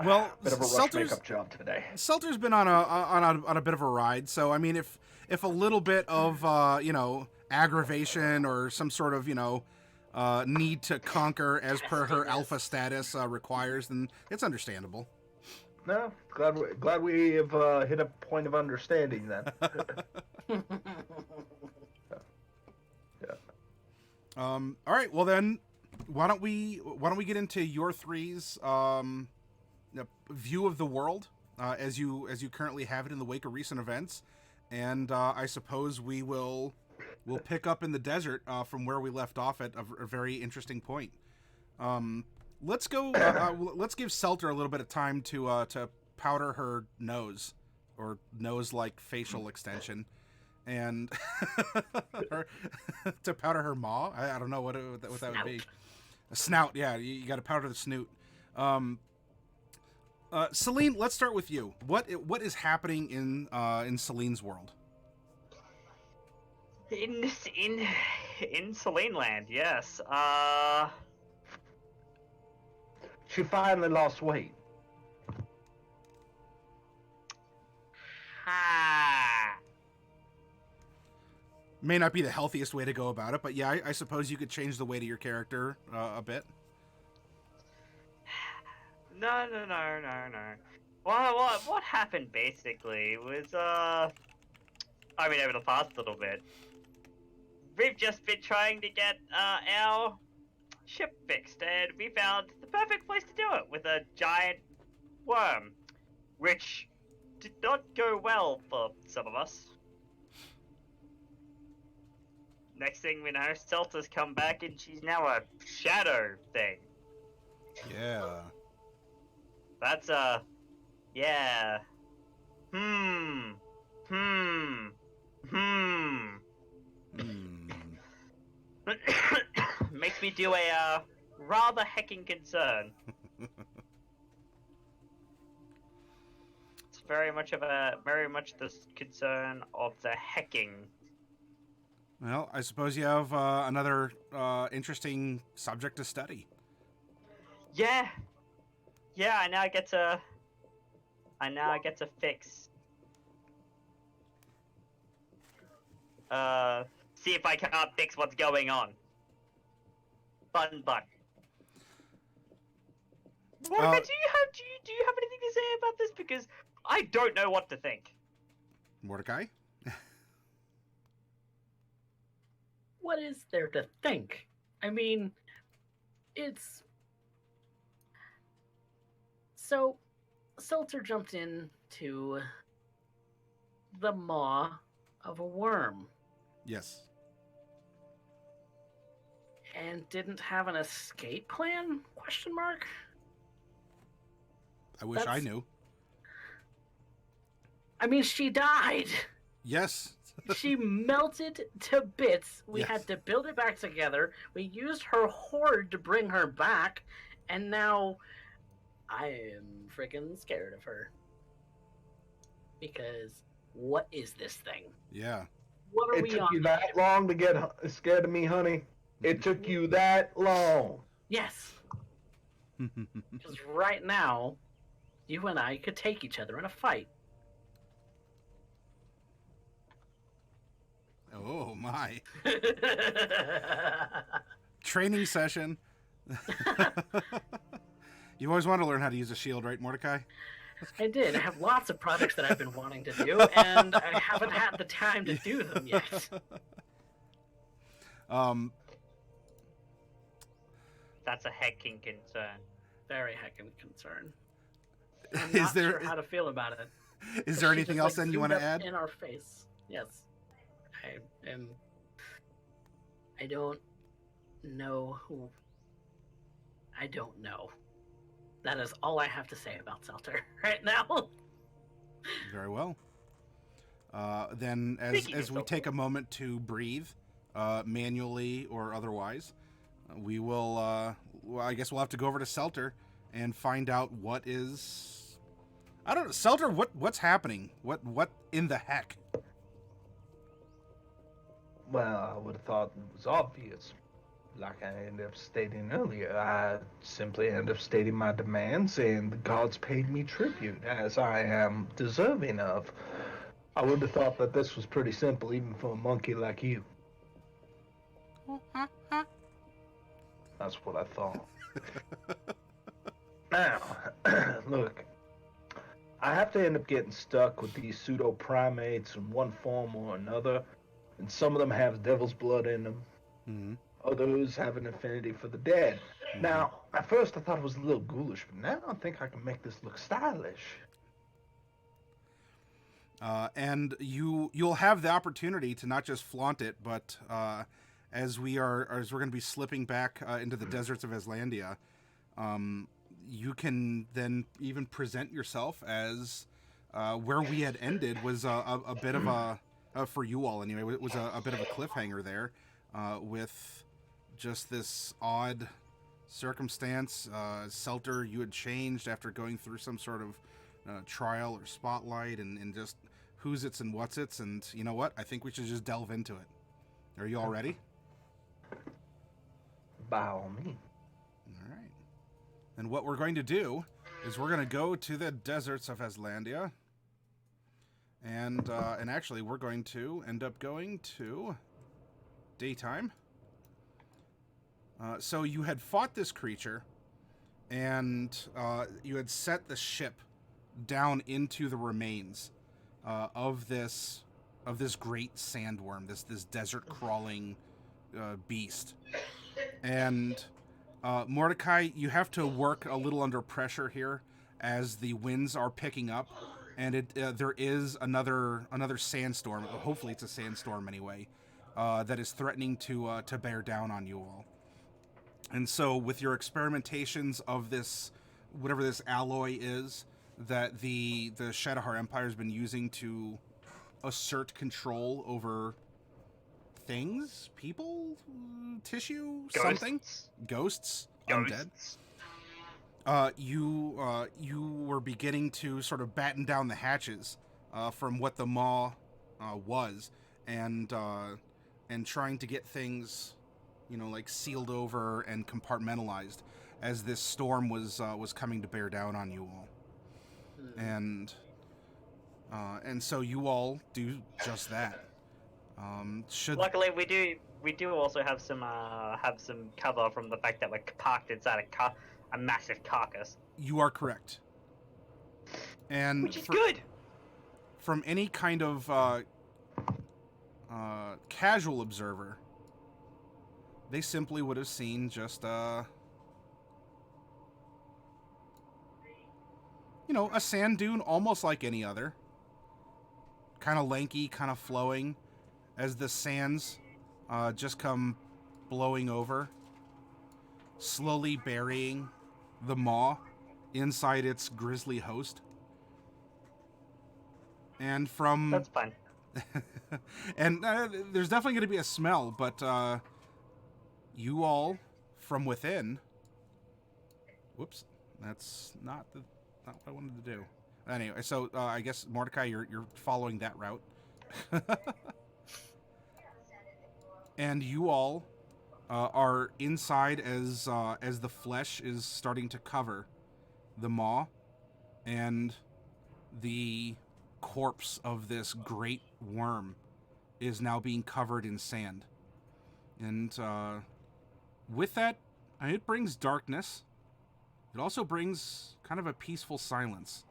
Well, Bit of a rush makeup job today. Selter's been on a bit of a ride, so I mean, if a little bit of aggravation or some sort of need to conquer as per her alpha status requires, then it's understandable. No, glad we have hit a point of understanding then. Yeah. All right. Well then, why don't we get into your three's view of the world as you currently have it in the wake of recent events, and I suppose we'll pick up in the desert from where we left off at a very interesting point. Let's go. Let's give Selter a little bit of time to powder her nose, or nose-like facial extension, and to powder her maw. I don't know what that would be. A snout. Yeah, you got to powder the snoot. Celine, let's start with you. What is happening in Celine's world? In Celine Land, yes. She finally lost weight. May not be the healthiest way to go about it, but yeah, I suppose you could change the weight of your character a bit. No. Well, what happened basically was, over the past little bit, we've just been trying to get our ship fixed, and we found the perfect place to do it with a giant worm, which did not go well for some of us. Next thing we know, Selta's come back and she's now a shadow thing. Yeah. That's yeah. Makes me do a rather hecking concern. It's very much the concern of the hecking. Well, I suppose you have another interesting subject to study. Yeah. I now get to fix. See if I can't fix what's going on. Button. Monica, do you have anything to say about this? Because I don't know what to think. Mordecai? What is there to think? I mean, it's... So, Seltzer jumped into the maw of a worm. Yes. And didn't have an escape plan? Question mark? I wish I knew. I mean, she died. Yes. She melted to bits. We Yes. had to build it back together. We used her horde to bring her back. And now I am freaking scared of her. Because what is this thing? Yeah. What are It we took on? you that long to get scared of me, honey? It took you that long. Yes. Because right now, you and I could take each other in a fight. Oh my. Training session. You always want to learn how to use a shield, right, Mordecai? I did. I have lots of projects that I've been wanting to do, and I haven't had the time to do them yet. That's a hecking concern. Very heckin' concern. Is I'm not there sure how to feel about it. is there She anything just, else then you zoomed want to up add? in our face? Yes. I am. I don't know who. I don't know. That is all I have to say about Selter right now. Very well. Then, Speaking as of we Selter. take a moment to breathe, manually or otherwise, we will. Well, I guess we'll have to go over to Selter and find out what is. I don't know, Selter. What's happening? What in the heck? Well, I would have thought it was obvious. like I ended up stating earlier, I simply end up stating my demands, and the gods paid me tribute, as I am deserving of. I would have thought that this was pretty simple, even for a monkey like you. That's what I thought. Now, look, I have to end up getting stuck with these pseudo primates in one form or another, and some of them have devil's blood in them. Mm-hmm. Others have an affinity for the dead. Mm-hmm. Now, at first I thought it was a little ghoulish, but now I think I can make this look stylish. And you'll have the opportunity to not just flaunt it, but as we're going to be slipping back into the deserts of Aslandia, you can then even present yourself as where we had ended was a bit of a for you all anyway. It was a bit of a cliffhanger there with just this odd circumstance. Selter, you had changed after going through some sort of trial or spotlight, and just who's its and what's its, and you know what? I think we should just delve into it. Are you all ready? By all means. All right. And what we're going to do is we're going to go to the deserts of Aslandia, and actually we're going to end up going to daytime. So you had fought this creature, and you had set the ship down into the remains of this great sandworm, this desert crawling beast. And Mordecai, you have to work a little under pressure here as the winds are picking up, and there is another sandstorm. Hopefully, it's a sandstorm anyway, that is threatening to bear down on you all. And so, with your experimentations of this, whatever this alloy is that the Shadowheart Empire has been using to assert control over things, people, tissue, something, ghosts, undead. You were beginning to sort of batten down the hatches from what the maw was, and trying to get things, like sealed over and compartmentalized as this storm was coming to bear down on you all. And so you all do just that. Luckily, we do also have some cover from the fact that we're parked inside a massive carcass. You are correct. And which is good. From any kind of casual observer, they simply would have seen just a sand dune almost like any other. Kind of lanky, kind of flowing, as the sands just come blowing over, slowly burying the maw inside its grisly host. And from... That's fine. And there's definitely going to be a smell, but you all, from within... Whoops, that's not what I wanted to do. Anyway, so I guess, Mordecai, you're following that route. And you all are inside as the flesh is starting to cover the maw, and the corpse of this great worm is now being covered in sand. And with that, it brings darkness. It also brings kind of a peaceful silence.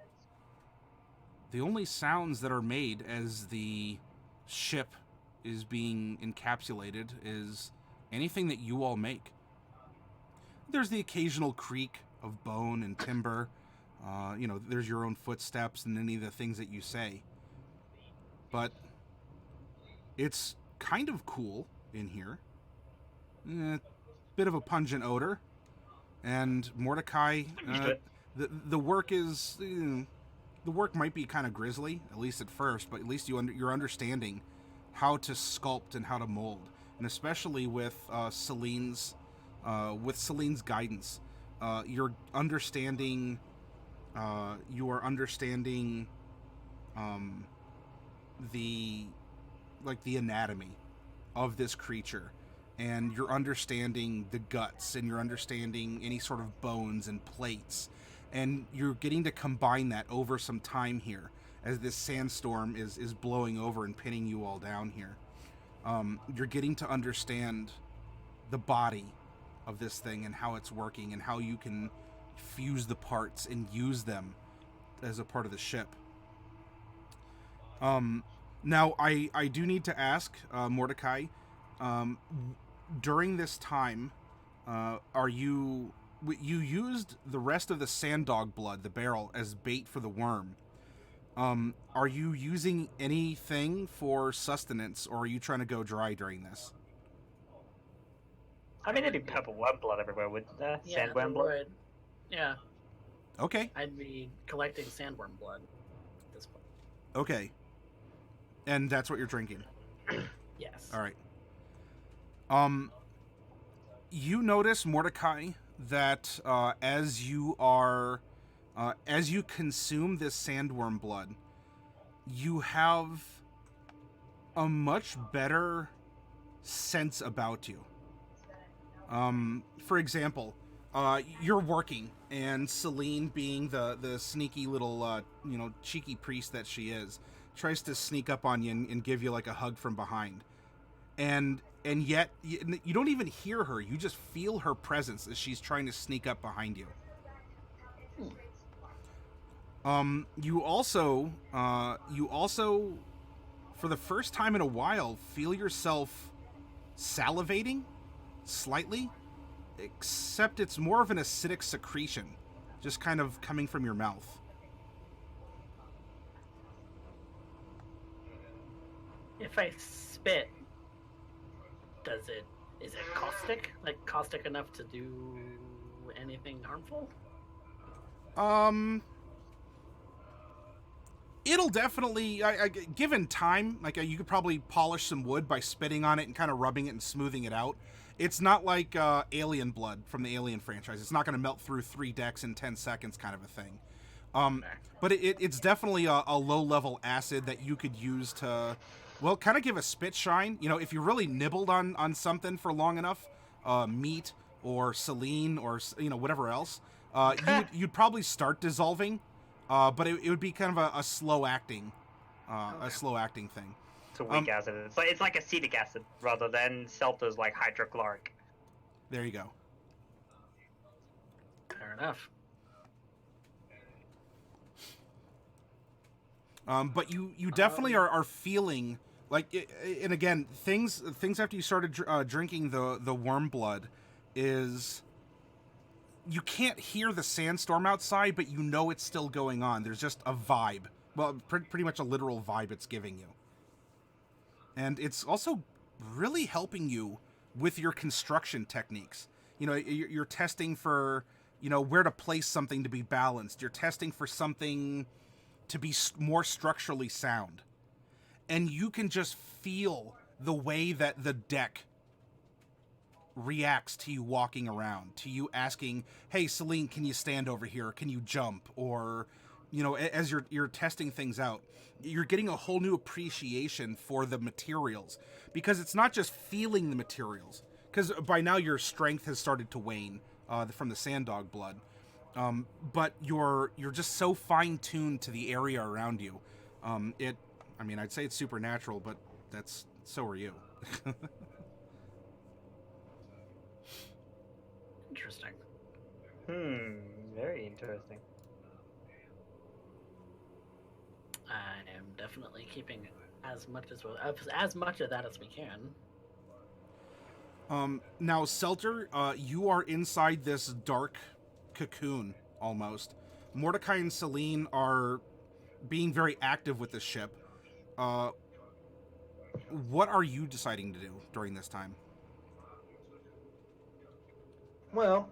The only sounds that are made as the ship is being encapsulated is anything that you all make. There's the occasional creak of bone and timber. There's your own footsteps and any of the things that you say. But it's kind of cool in here. Bit of a pungent odor. And Mordecai, the work is... the work might be kind of grisly, at least at first, but at least you're understanding how to sculpt and how to mold, and especially with Celine's guidance, you're understanding the anatomy of this creature, and you're understanding the guts, and you're understanding any sort of bones and plates, and you're getting to combine that over some time here as this sandstorm is blowing over and pinning you all down here. You're getting to understand the body of this thing and how it's working and how you can fuse the parts and use them as a part of the ship. Now, I do need to ask, Mordecai, during this time, you used the rest of the sand dog blood, the barrel, as bait for the worm. Are you using anything for sustenance, or are you trying to go dry during this? I mean, there'd be purple worm blood everywhere with Yeah, sandworm there blood. would. Yeah, Okay. I'd be collecting sandworm blood at this point. Okay. And that's what you're drinking. Yes. All right. You notice, Mordecai, that as you consume this sandworm blood, you have a much better sense about you. For example, you're working, and Celine, being the sneaky little cheeky priest that she is, tries to sneak up on you and give you like a hug from behind, and yet you don't even hear her. You just feel her presence as she's trying to sneak up behind you. You also, for the first time in a while, feel yourself salivating slightly, except it's more of an acidic secretion, just kind of coming from your mouth. If I spit, is it caustic? Like caustic enough to do anything harmful? It'll definitely, given time, you could probably polish some wood by spitting on it and kind of rubbing it and smoothing it out. It's not like alien blood from the Alien franchise. It's not going to melt through 3 decks in 10 seconds kind of a thing. But it's definitely a low-level acid that you could use to, well, kind of give a spit shine. You know, if you really nibbled on something for long enough, meat or saline or, whatever else, you'd probably start dissolving. But it would be kind of a slow acting thing. It's a weak acid. It's like acetic acid rather than Celta's like hydrochloric. There you go. Fair enough. But you definitely are feeling like, and again, things after you started drinking the worm blood is, you can't hear the sandstorm outside, but you know it's still going on. There's just a vibe. Well, pretty much a literal vibe it's giving you. And it's also really helping you with your construction techniques. You know, you're testing for, where to place something to be balanced. You're testing for something to be more structurally sound. And you can just feel the way that the deck reacts to you walking around, to you asking, hey, Celine, can you stand over here? Can you jump? Or, as you're testing things out, you're getting a whole new appreciation for the materials, because it's not just feeling the materials, because by now your strength has started to wane from the sand dog blood. But you're just so fine-tuned to the area around you. I'd say it's supernatural, but so are you. Interesting. Very interesting. I am definitely keeping as much of that as we can. Now, Selter, you are inside this dark cocoon, almost. Mordecai and Celine are being very active with the ship. What are you deciding to do during this time? Well,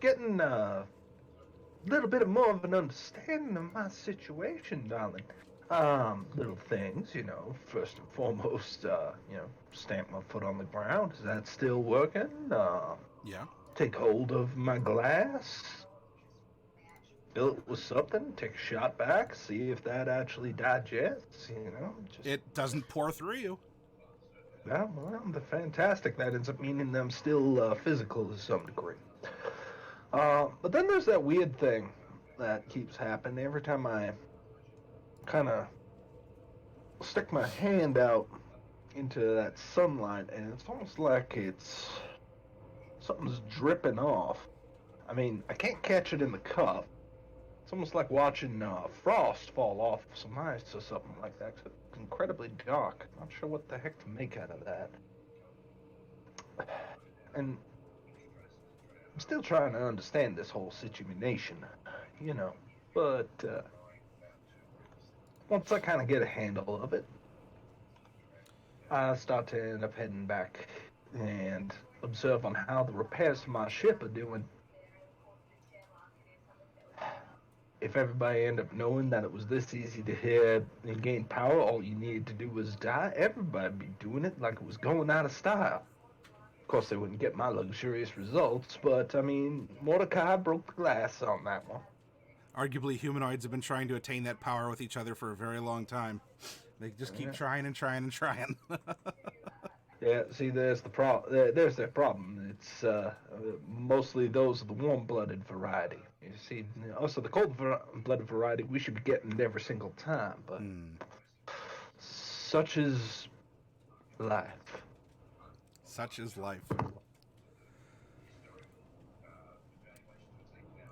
getting a little bit more of an understanding of my situation, darling. Little things, first and foremost, stamp my foot on the ground. Is that still working? Yeah. Take hold of my glass, fill it with something, take a shot back, see if that actually digests, It doesn't pour through you. Yeah, well, they're fantastic. That ends up meaning them still physical to some degree. But then there's that weird thing that keeps happening every time I kind of stick my hand out into that sunlight, and it's almost like something's dripping off. I mean, I can't catch it in the cup. It's almost like watching frost fall off some ice or something like that. It's incredibly dark. Not sure what the heck to make out of that. And I'm still trying to understand this whole situation, you know. But once I kind of get a handle of it, I start to end up heading back and observe on how the repairs to my ship are doing. If everybody ended up knowing that it was this easy to hit and gain power, all you needed to do was die, everybody'd be doing it like it was going out of style. Of course, they wouldn't get my luxurious results, but, I mean, Mordecai broke the glass on that one. Arguably, humanoids have been trying to attain that power with each other for a very long time. They just keep trying and trying and trying. Yeah, see, there's their problem. It's mostly those of the warm-blooded variety. You see, also the cold-blooded variety, we should be getting it every single time, but such is life. Such is life.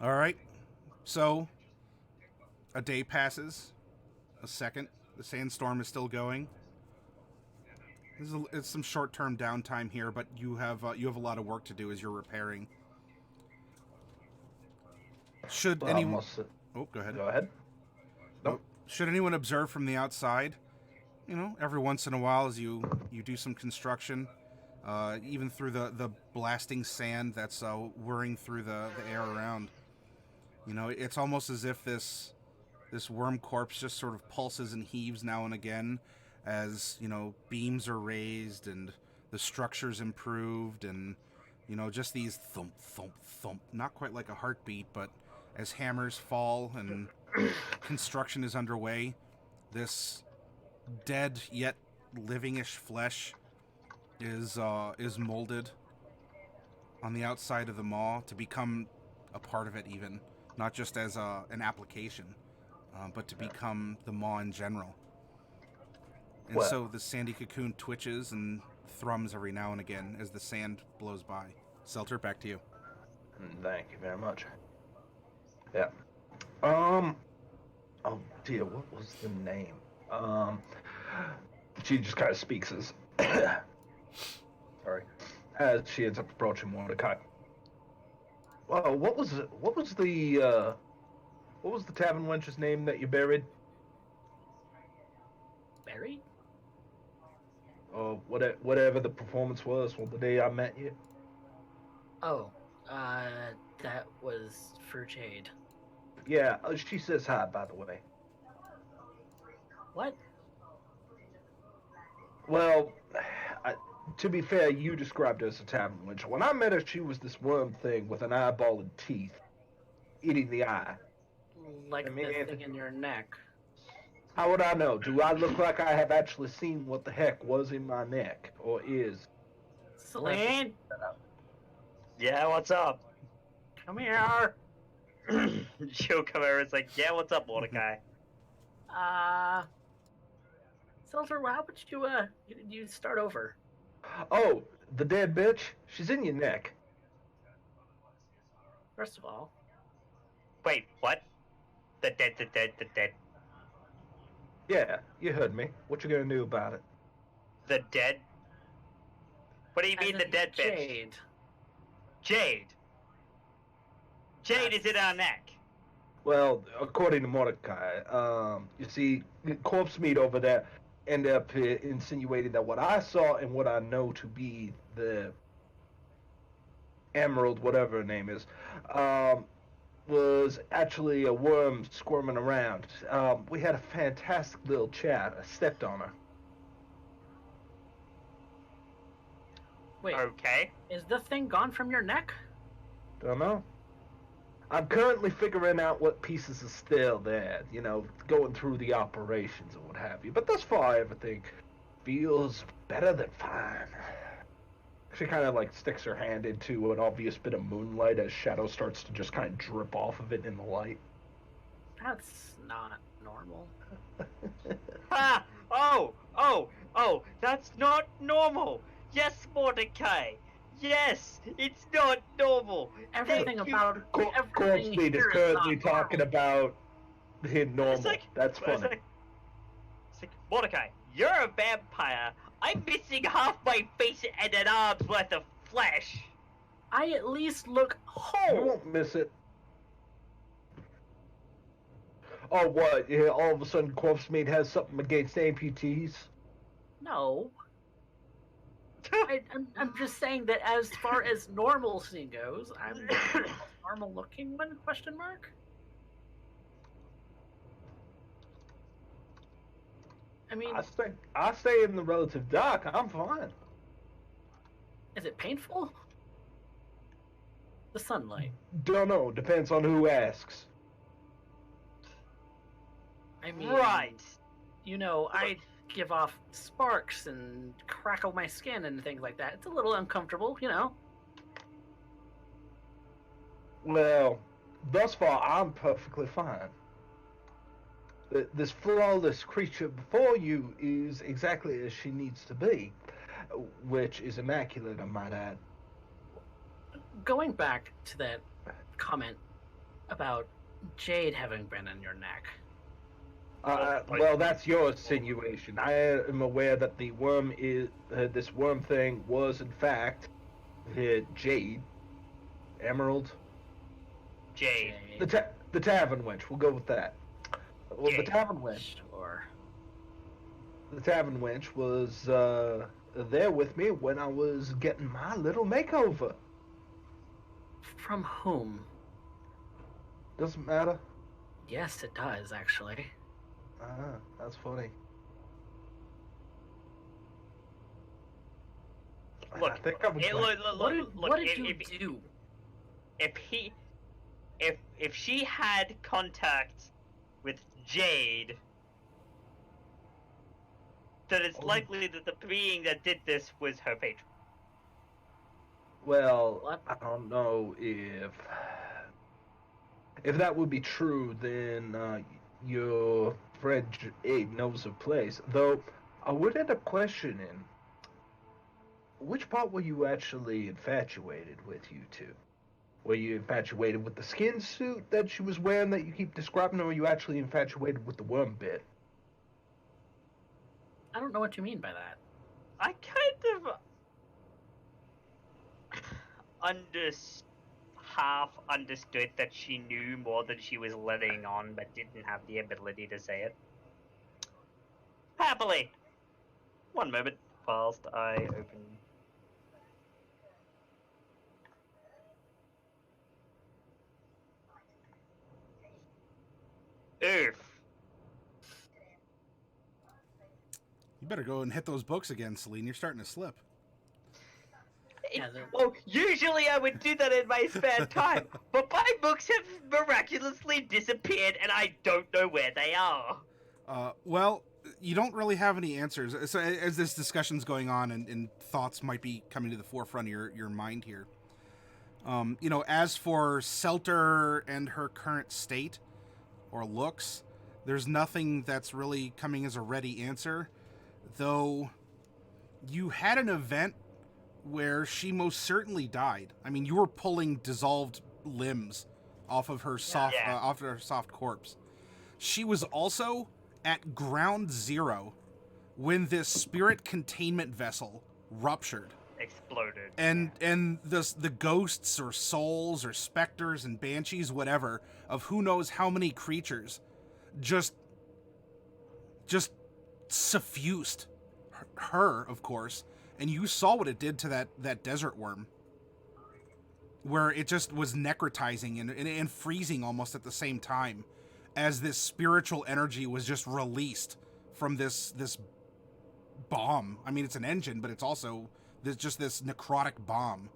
All right. So, a day passes. A second. The sandstorm is still going. It's some short-term downtime here, but you have a lot of work to do as you're repairing. Should anyone? Oh, go ahead. Go ahead. Nope. Should anyone observe from the outside? You know, every once in a while, as you do some construction, even through the blasting sand that's whirring through the air around. You know, it's almost as if this worm corpse just sort of pulses and heaves now and again, as, you know, beams are raised and the structure's improved, and, you know, just these thump, thump, thump, not quite like a heartbeat, but as hammers fall and construction is underway, this dead yet living-ish flesh is molded on the outside of the maw to become a part of it, even, not just as an application, but to become the maw in general. And so the sandy cocoon twitches and thrums every now and again as the sand blows by. Selter, back to you. Thank you very much. Yeah. Oh dear, what was the name? She just kind of speaks as sorry, as she ends up approaching Mordecai. Well, what was the tavern wench's name that you buried? Buried? Or whatever the performance was on the day I met you. Oh, that was for Jade. Yeah, she says hi, by the way. What? Well, to be fair, you described her as a tavern wench. When I met her, she was this worm thing with an eyeball and teeth, eating the eye. Like the thing in your neck. How would I know? Do I look like I have actually seen what the heck was in my neck, or is? Celine? Yeah, what's up? Come here. She'll come over and say, yeah, what's up, Mordecai? Silver, how about you start over? Oh, the dead bitch? She's in your neck. First of all. Wait, what? The dead. Yeah, you heard me. What you gonna do about it? The dead? What do you mean the dead bitch? Jade. Jade? Jade is in our neck. Well, according to Mordecai, you see, corpse meat over there ended up insinuating that what I saw and what I know to be the emerald, whatever her name is, was actually a worm squirming around. We had a fantastic little chat. I stepped on her. Wait. Okay. Is the thing gone from your neck? Don't know. I'm currently figuring out what pieces are still there, you know, going through the operations and what have you. But thus far, everything feels better than fine. She kind of like sticks her hand into an obvious bit of moonlight as shadow starts to just kind of drip off of it in the light. That's not normal. Ha! Oh, that's not normal! Yes, Mordecai! Yes, it's not normal! Everything Thank you. about Corpse everything Meat is here currently not talking normal. about him normal. That's It's funny. like, Mordecai, you're a vampire. I'm missing half my face and an arm's worth of flesh. I at least look You whole. won't miss it. Oh, what? Yeah, all of a sudden, Corpse Meat has something against amputees? No. I'm just saying that as far as normalcy goes, I'm the normal looking one, question mark? I mean, I stay in the relative dark. I'm fine. is it painful? The sunlight. Don't know. Depends on who asks. I mean, Right. you know, I give off sparks and crackle my skin and things like that. It's a little uncomfortable, you know. Well, thus far, I'm perfectly fine. This flawless creature before you is exactly as she needs to be, which is immaculate, I might add. Going back to that comment about Jade having been in your neck. Well, that's your insinuation. I am aware that the worm is this worm thing was in fact Jade, Emerald, Jade. the tavern wench. We'll go with that. Well, the Jade. tavern wench. Or The tavern wench was there with me when I was getting my little makeover. from whom? Doesn't matter. Yes, it does, actually. That's funny. Look, I think I'm What did you do? If she had contact with Jade, then it's likely that the being that did this was her patron. Well, What? I don't know if that would be true. Then your friend Abe knows her place. Though I would end up questioning which part were you actually infatuated with, you two? Were you infatuated with the skin suit that she was wearing that you keep describing, or were you actually infatuated with the worm bit? I don't know what you mean by that. I kind of half understood that she knew more than she was letting on, but didn't have the ability to say it. Happily. One moment, whilst I open. Oof. You better go and hit those books again, Celine. You're starting to slip. Yeah, Well, usually I would do that in my spare time, but my books have miraculously disappeared and I don't know where they are. Well, you don't really have any answers. So as this discussion's going on and thoughts might be coming to the forefront of your mind here. You know, as for Selter and her current state or looks, there's nothing that's really coming as a ready answer. Though you had an event where she most certainly died. I mean, you were pulling dissolved limbs off of her soft corpse. She was also at ground zero when this spirit containment vessel ruptured. Exploded. And the ghosts or souls or specters and banshees, whatever, of who knows how many creatures just suffused her, of course. And you saw what it did to that desert worm, where it just was necrotizing and freezing almost at the same time as this spiritual energy was just released from this bomb. I mean, it's an engine, but it's also this necrotic bomb.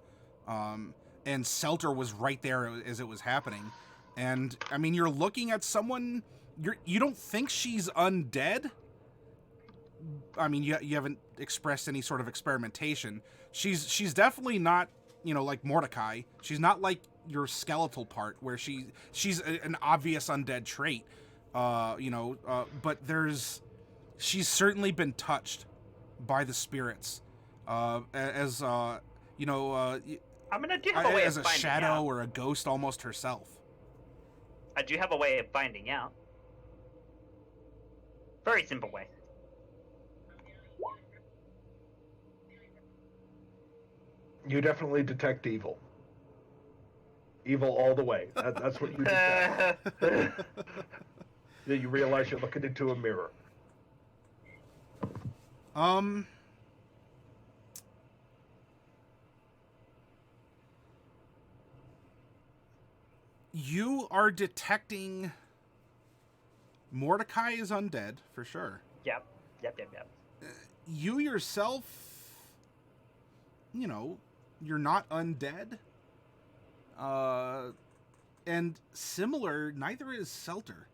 And Selter was right there as it was happening. And I mean, you're looking at someone, you don't think she's undead, I mean, you haven't expressed any sort of experimentation. She's definitely not, like Mordecai. She's not like your skeletal part where she's an obvious undead trait. But she's certainly been touched by the spirits, as I mean, I do have a way as of a finding shadow out. or a ghost almost herself. I do have a way of finding out. Very simple way. You definitely detect evil. Evil all the way. That's what you detect. Then you realize you're looking into a mirror. You are detecting Mordecai is undead, for sure. Yep. You yourself, you're not undead. And similar, neither is Selter.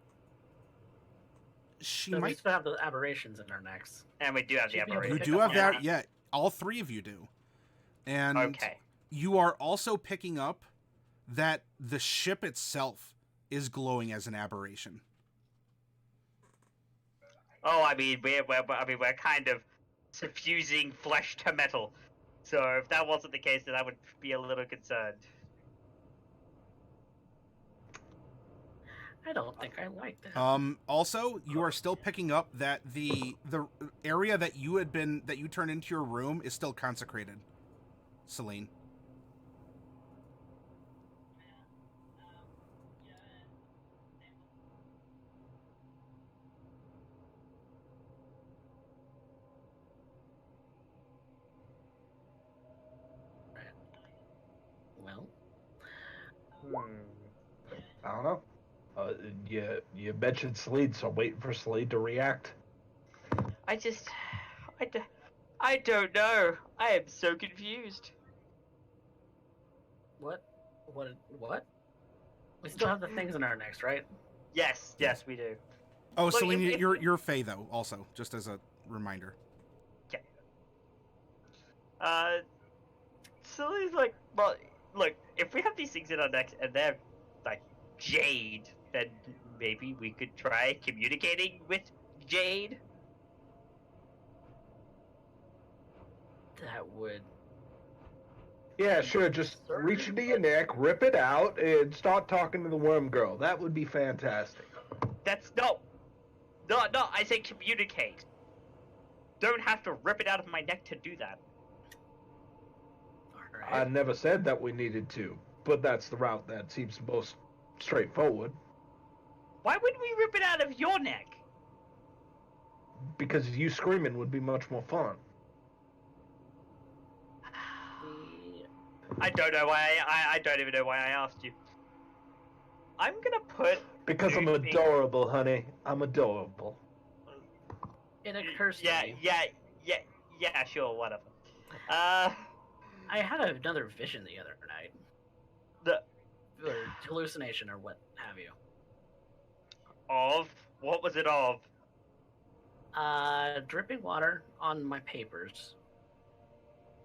She So we might... still have the aberrations in our necks. And we do have the Should be able to You aberration. do have Yeah. that, yeah. All three of you do. And Okay. you are also picking up that the ship itself is glowing as an aberration. Oh, I mean, we're kind of suffusing flesh to metal. So if that wasn't the case, then I would be a little concerned. I don't think I like that. Also, you are still picking up that the area that you turned into your room is still consecrated, Celine. Well, I don't know. You mentioned Slade, so waiting for Slade to react. I don't know. I am so confused. what? We still have the things in our necks, right? Yes, we do. Oh, Look, Celine, if- you're Fae though, also, just as a reminder. So he's like, well, look, if we have these things in our necks and they're like jade, then maybe we could try communicating with jade. That would. Yeah, sure. Just reach into your neck, rip it out, and start talking to the worm girl. That would be fantastic. That's no. I say communicate. Don't have to rip it out of my neck to do that. All I right. never said that we needed to, but that's the route that seems most straightforward. Why would we rip it out of your neck? Because you screaming would be much more fun. I don't know why. I don't even know why I asked you. I'm gonna put. Because I'm adorable, honey. I'm adorable. It occurs to me. Yeah, sure, whatever. I had another vision the other night. Or hallucination, or what have you. What was it of? Dripping water on my papers.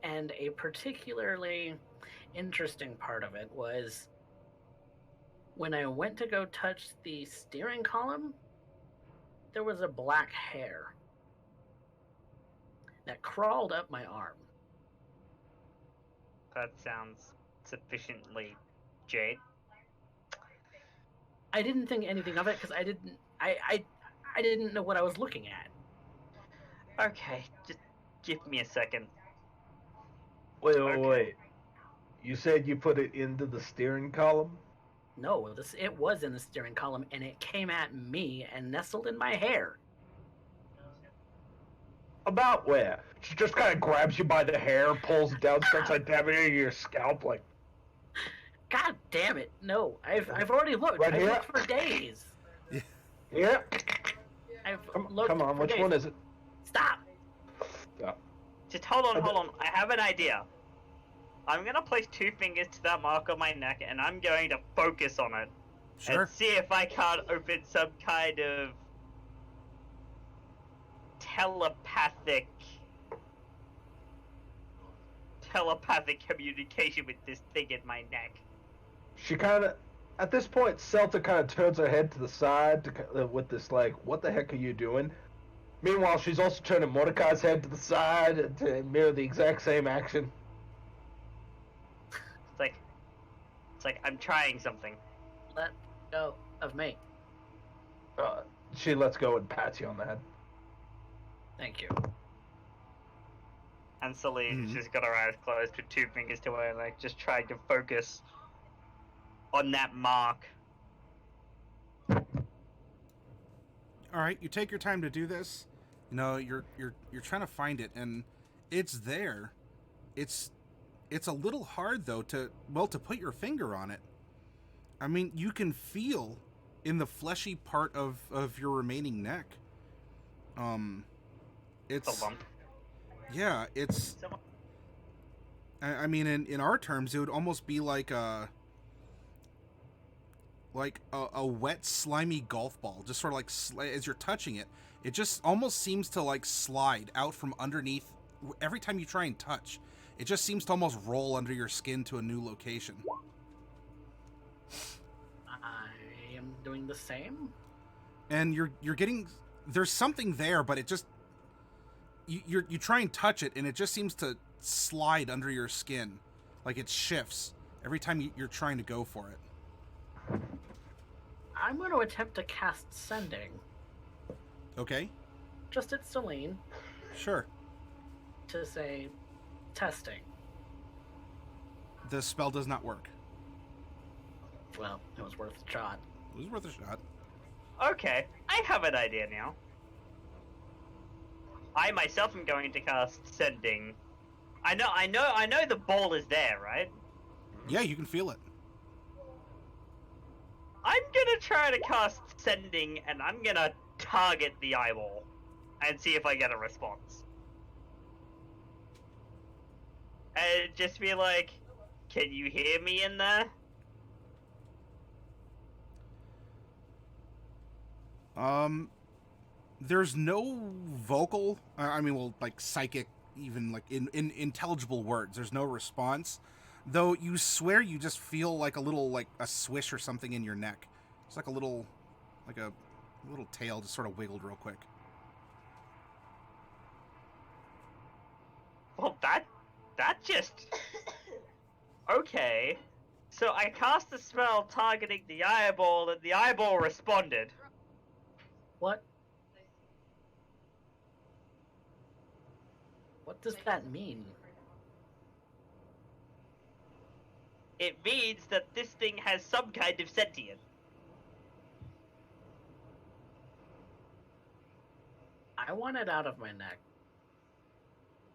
And a particularly interesting part of it was when I went to go touch the steering column, there was a black hair that crawled up my arm. That sounds sufficiently jade. I didn't think anything of it because I didn't know what I was looking at. Okay, just give me a second. Wait. You said you put it into the steering column? No, it was in the steering column and it came at me and nestled in my hair. About where? She just kind of grabs you by the hair, pulls it down, starts like dabbing into your scalp, like. God damn it! No, I've already looked. Right I've here? looked for days. Yeah. I've Come looked on, for which days. one is it? Stop! Just hold on. I have an idea. I'm gonna place 2 fingers to that mark on my neck, and I'm going to focus on it Sure. and see if I can't open some kind of telepathic communication with this thing in my neck. She kind of, at this point, Celta kind of turns her head to the side with this like, "What the heck are you doing?" Meanwhile, she's also turning Mordecai's head to the side to mirror the exact same action. It's like I'm trying something. Let go of me. She lets go and pats you on the head. Thank you. And Celine's just got her eyes closed with two fingers to her, like just trying to focus on that mark. All right, you take your time to do this. You know, you're trying to find it, and it's there. It's a little hard though to put your finger on it. I mean, you can feel in the fleshy part of your remaining neck. It's a lump. Yeah, it's. I mean, in our terms, it would almost be like a wet, slimy golf ball. Just sort of like as you're touching it, it just almost seems to like slide out from underneath. Every time you try and touch, it just seems to almost roll under your skin to a new location. I am doing the same. And you're getting, there's something there, but it just you try and touch it, and it just seems to slide under your skin, like it shifts every time you're trying to go for it. I'm going to attempt to cast Sending. Okay. Just at Celine. Sure. To say, testing. The spell does not work. Well, it was worth a shot. It was worth a shot. Okay, I have an idea now. I myself am going to cast Sending. I know the ball is there, right? Yeah, you can feel it. I'm gonna try to cast Sending, and I'm gonna target the eyeball and see if I get a response. And just be like, can you hear me in there? There's no vocal, like psychic, even like in intelligible words. There's no response, though you swear you just feel like a little, like a swish or something in your neck. It's like a little tail just sort of wiggled real quick. Well, that just... Okay. So I cast the spell targeting the eyeball, and the eyeball responded. What? What does that mean? It means that this thing has some kind of sentient. I want it out of my neck.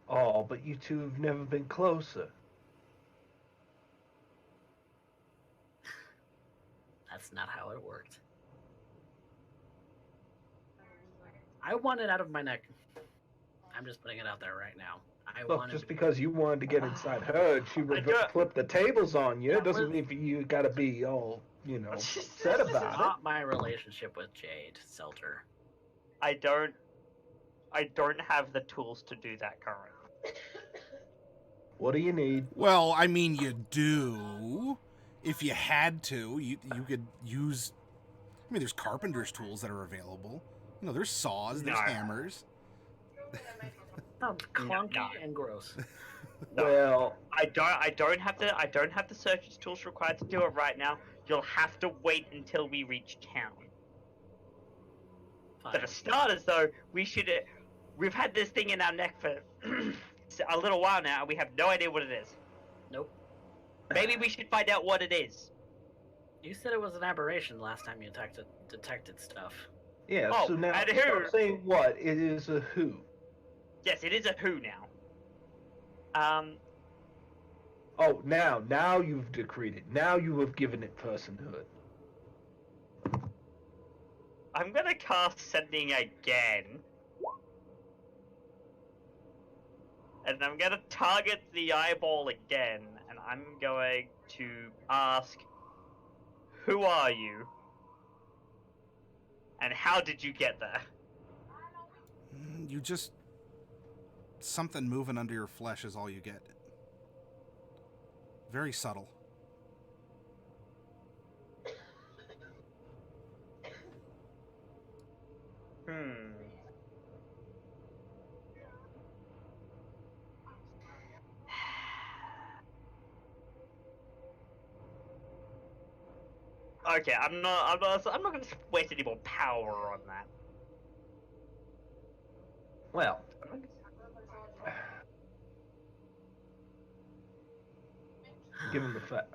Oh, but you two have never been closer. That's not how it worked. I want it out of my neck. I'm just putting it out there right now. Look, just because you wanted to get inside her, she flipped the tables on you, doesn't mean you gotta be all, upset about it. Not my relationship with Jade, Selter. I don't have the tools to do that currently. What do you need? Well, I mean, you do. If you had to, you could use... I mean, there's carpenter's tools that are available. There's saws, there's hammers. Sounds clunky and gross. No. Well, I don't have the surgeon's tools required to do it right now. You'll have to wait until we reach town. Fine. For starters, though, we've had this thing in our neck for a little while now, and we have no idea what it is. Nope. Maybe we should find out what it is. You said it was an aberration last time you detected stuff. yeah, Oh, so now and who? start saying what? It is a who. Yes, it is a who now. Oh, now you've decreed it. Now you have given it personhood. I'm gonna cast Sending again. And I'm gonna target the eyeball again, and I'm going to ask, who are you? And how did you get there? You just... something moving under your flesh is all you get. Very subtle. Okay, I'm not going to waste any more power on that. Well, given the fact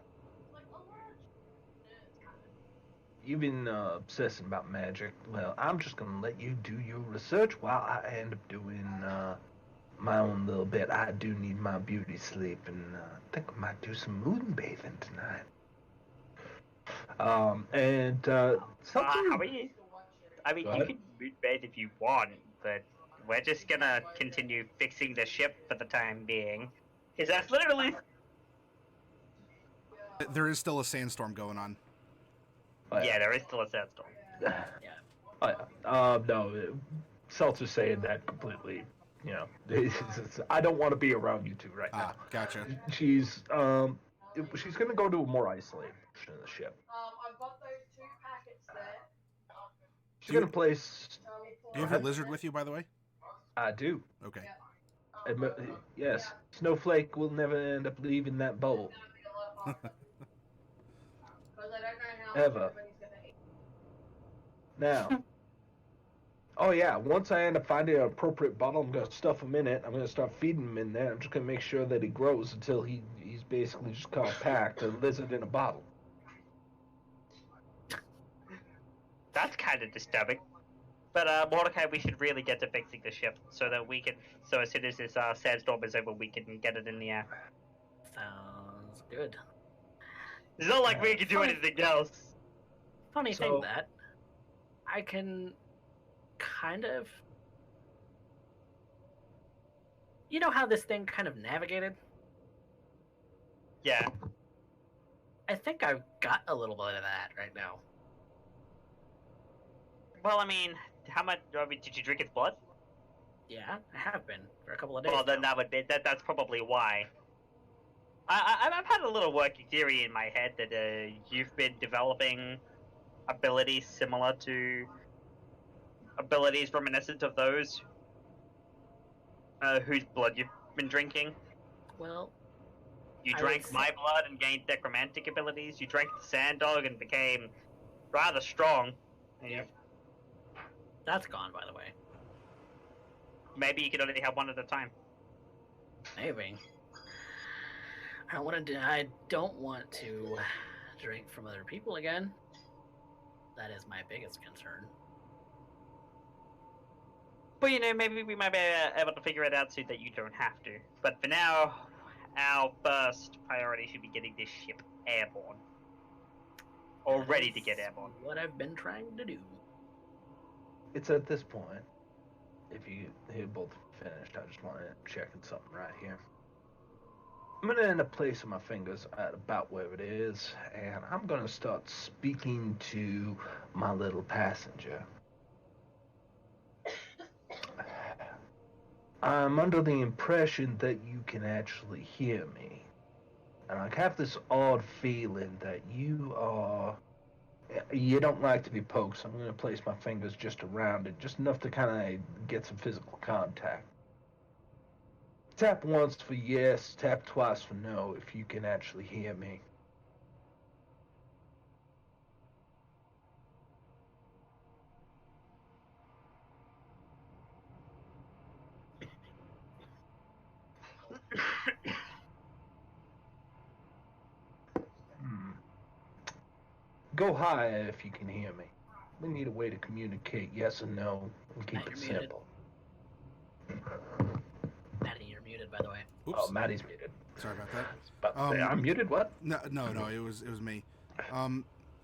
you've been obsessing about magic, well, I'm just gonna let you do your research while I end up doing my own little bit. I do need my beauty sleep, and I think I might do some moon bathing tonight. Something. How are you? I mean, Go you ahead. can moon bathe if you want, but we're just gonna continue fixing the ship for the time being. Because that's literally... There is still a sandstorm going on. Oh, Yeah, there is still a sandstorm. Yeah. Oh, yeah. No, Seltzer's saying that completely. You know, I don't want to be around you two right now. Gotcha. She's gonna go to a more isolated portion of the ship. I've got those 2 packets there. She's gonna place. Do you have your lizard with you, by the way? I do. Okay. Yes, Snowflake will never end up leaving that bowl. Ever. Now. Oh yeah, once I end up finding an appropriate bottle, I'm gonna stuff him in it. I'm gonna start feeding him in there. I'm just gonna make sure that he grows until he's basically just compact, a lizard in a bottle. That's kind of disturbing. But Mordecai, we should really get to fixing the ship so that we can. So as soon as this sandstorm is over, we can get it in the air. Sounds good. It's not like we can do anything else. Funny thing that I can kind of... You know how this thing kind of navigated? Yeah. I think I've got a little bit of that right now. Well, I mean, how much? I mean, did you drink its blood? Yeah, I have been for a couple of days. Well, then now. that would be that's probably why. I've had a little working theory in my head that you've been developing abilities similar to abilities reminiscent of those whose blood you've been drinking. Well, You I drank would my blood and gained necromantic abilities. You drank the sand dog and became rather strong. And Yep. That's gone, by the way. maybe you could only have one at a time. Maybe. I don't want to drink from other people again. That is my biggest concern. But you know, maybe we might be able to figure it out so that you don't have to. But for now, our first priority should be getting this ship airborne. Or That ready to is get airborne. What I've been trying to do. It's at this point, if you both finished, I just want to check in something right here. I'm going to end up placing my fingers at about where it is, and I'm going to start speaking to my little passenger. I'm under the impression that you can actually hear me. And I have this odd feeling that you don't like to be poked, so I'm going to place my fingers just around it, just enough to kind of get some physical contact. Tap once for yes, tap twice for no, if you can actually hear me. Go higher if you can hear me. We need a way to communicate yes and no and keep Matt, it you're muted. simple. Matty, you're muted, by the way. Oops. Oh, Maddie's muted. Sorry about that. But I'm muted. What? No, it was me.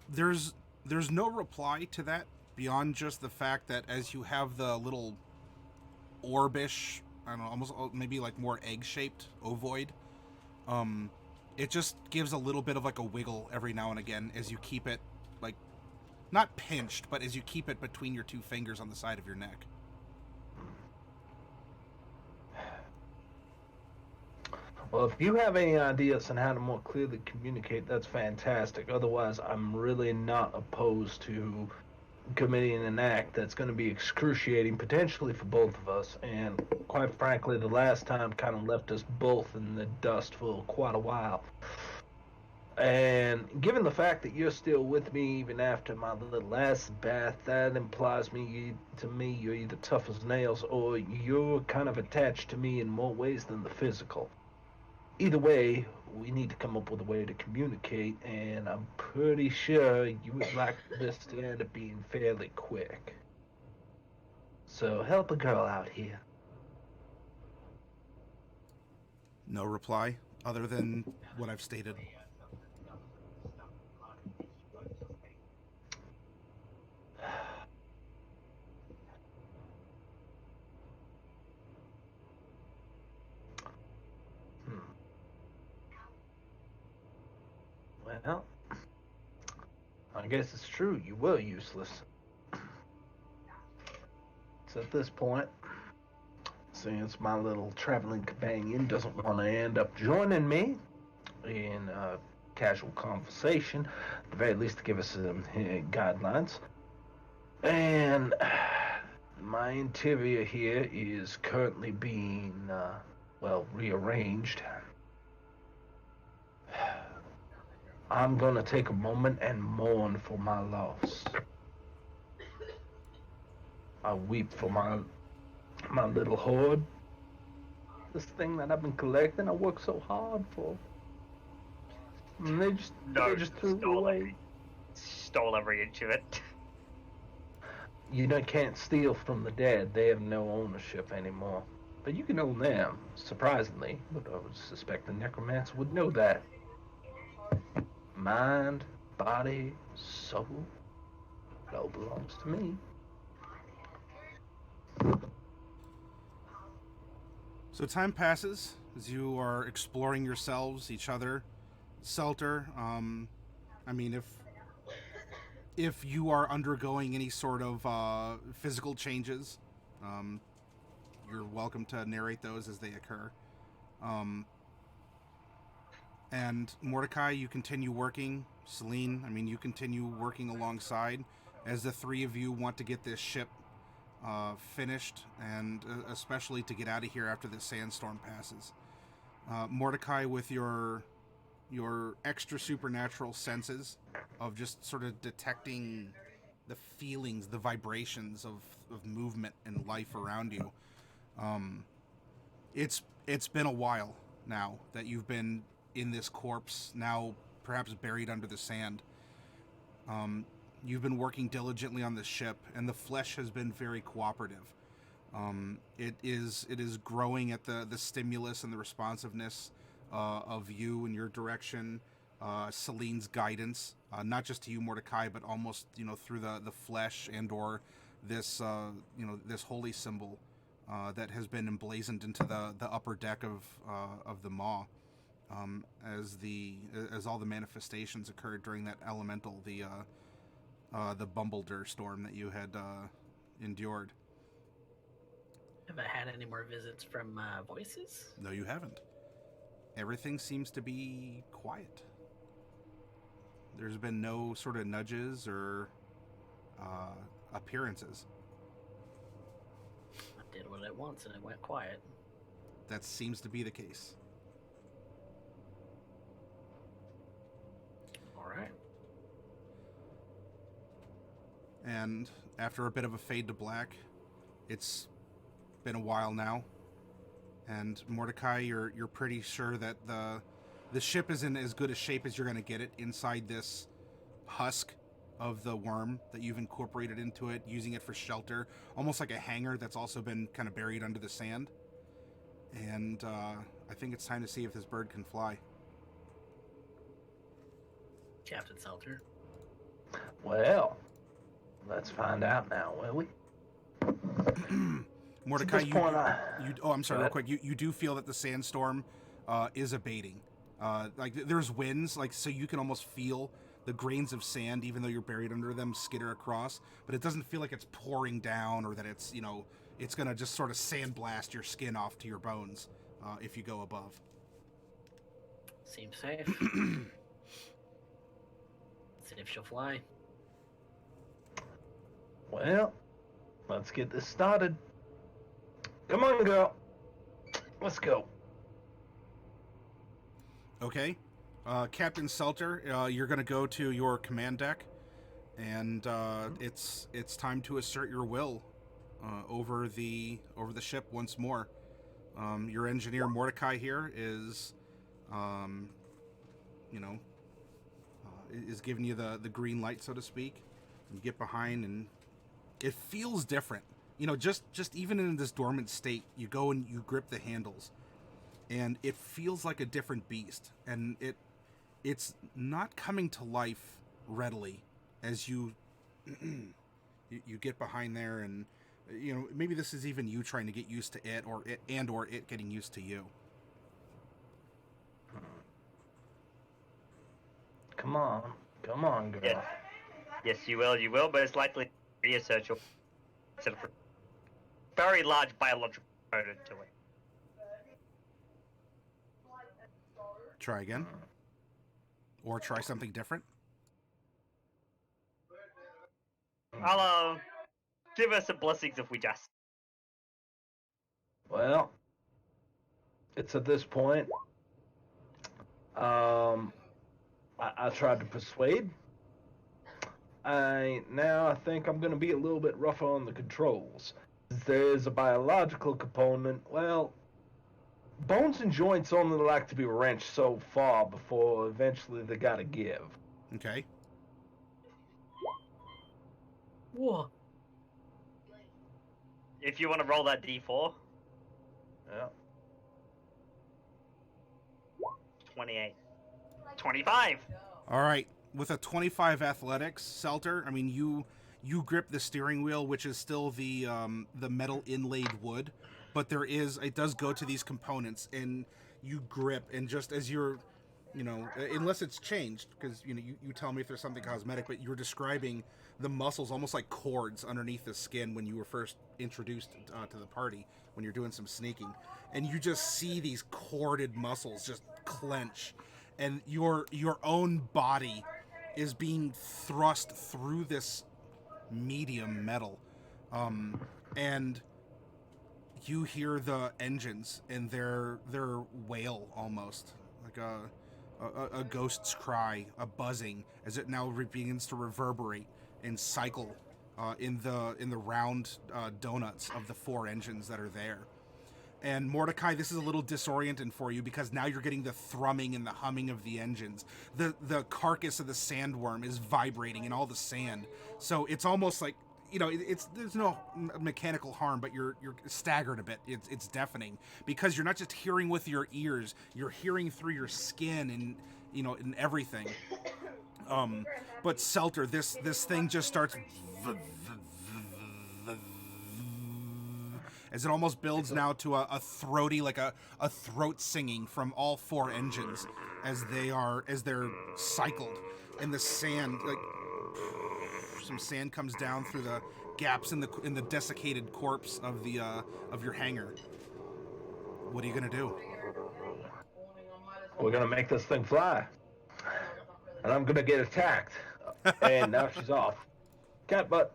There's no reply to that beyond just the fact that as you have the little orbish, I don't know, almost maybe like more egg-shaped ovoid, it just gives a little bit of like a wiggle every now and again as you keep it like not pinched, but as you keep it between your two fingers on the side of your neck. Well, if you have any ideas on how to more clearly communicate, that's fantastic. Otherwise, I'm really not opposed to committing an act that's going to be excruciating potentially for both of us. And quite frankly, the last time kind of left us both in the dust for quite a while. And given the fact that you're still with me even after my little acid bath, that implies to me you're either tough as nails or you're kind of attached to me in more ways than the physical. Either way, we need to come up with a way to communicate, and I'm pretty sure you would like this to end up being fairly quick. So help a girl out here. No reply, other than what I've stated. Well, I guess it's true, you were useless. So at this point, since my little traveling companion doesn't want to end up joining me in a casual conversation, at the very least to give us some guidelines. And my interior here is currently being, rearranged. I'm gonna take a moment and mourn for my loss. I weep for my little hoard. This thing that I've been collecting, I worked so hard for. And they just threw it away. Stole every inch of it. You can't steal from the dead. They have no ownership anymore. But you can own them, surprisingly. But I would suspect the necromancer would know that. Mind, body, soul, it all belongs to me. So time passes as you are exploring yourselves, each other, Selter. I mean, if you are undergoing any sort of physical changes, you're welcome to narrate those as they occur. And Mordecai, you continue working. Celine, I mean, you continue working alongside as the three of you want to get this ship finished, and especially to get out of here after the sandstorm passes. Mordecai, with your extra supernatural senses of just sort of detecting the feelings, the vibrations of movement and life around you. It's been a while now that you've been in this corpse, now perhaps buried under the sand. You've been working diligently on the ship, and the flesh has been very cooperative. It is growing at the stimulus and the responsiveness of you and your direction, Celine's guidance, not just to you, Mordecai, but almost through the flesh and or this this holy symbol that has been emblazoned into the upper deck of the maw. As all the manifestations occurred during that elemental, the Bumbledore storm that you had endured. Have I had any more visits from voices? No, you haven't. Everything seems to be quiet. There's been no sort of nudges or appearances. I did what it once and it went quiet. That seems to be the case. Alright. And after a bit of a fade to black, it's been a while now. And Mordecai, you're pretty sure that the ship is in as good a shape as you're going to get it inside this husk of the worm that you've incorporated into it, using it for shelter, almost like a hangar that's also been kind of buried under the sand. And I think it's time to see if this bird can fly. Captain Selter. Well, let's find out now, will we? Mordecai, I'm sorry, real quick. You do feel that the sandstorm is abating. Like there's winds, so you can almost feel the grains of sand, even though you're buried under them, skitter across. But it doesn't feel like it's pouring down, or that it's it's gonna just sort of sandblast your skin off to your bones if you go above. Seems safe. See if she'll fly. Well, let's get this started. Come on, girl. Let's go. Okay. Captain Selter, you're going to go to your command deck, and it's time to assert your will over the ship once more. Your engineer Mordecai here is, is giving you the green light, so to speak. You get behind, and it feels different. Just even in this dormant state, you go and you grip the handles, and it feels like a different beast, and it's not coming to life readily as you you get behind there, and maybe this is even you trying to get used to it, or it getting used to you. Come on, girl. Yeah. Yes, you will, but it's likely to reassert your very large biological component to it. Try again, or try something different. I'll give us some blessings if we just. Well, it's at this point. I tried to persuade. I think I'm going to be a little bit rougher on the controls. There's a biological component. Well, bones and joints only like to be wrenched so far before eventually they gotta give. Okay. Whoa. If you want to roll that d4. Yeah. 28. 25. All right. With a 25 athletics, Selter, I mean, you grip the steering wheel, which is still the metal inlaid wood, but it does go to these components, and you grip, and just as you're, unless it's changed, because you tell me if there's something cosmetic, but you're describing the muscles almost like cords underneath the skin when you were first introduced to the party, when you're doing some sneaking, and you just see these corded muscles just clench, and your own body is being thrust through this medium metal, and you hear the engines and their wail, almost like a ghost's cry, a buzzing, as it now begins to reverberate and cycle in the round donuts of the 4 engines that are there. And Mordecai, this is a little disorienting for you, because now you're getting the thrumming and the humming of the engines. The carcass of the sandworm is vibrating in all the sand, so it's almost like, there's no mechanical harm, but you're staggered a bit. It's deafening, because you're not just hearing with your ears, you're hearing through your skin and and everything. But Selter, this thing just starts as it almost builds now to a throaty, like a throat singing from all 4 engines as they're cycled, and the sand, like some sand comes down through the gaps in the desiccated corpse of your hangar. What are you gonna do? We're gonna make this thing fly, and I'm gonna get attacked. And now she's off. Cat butt.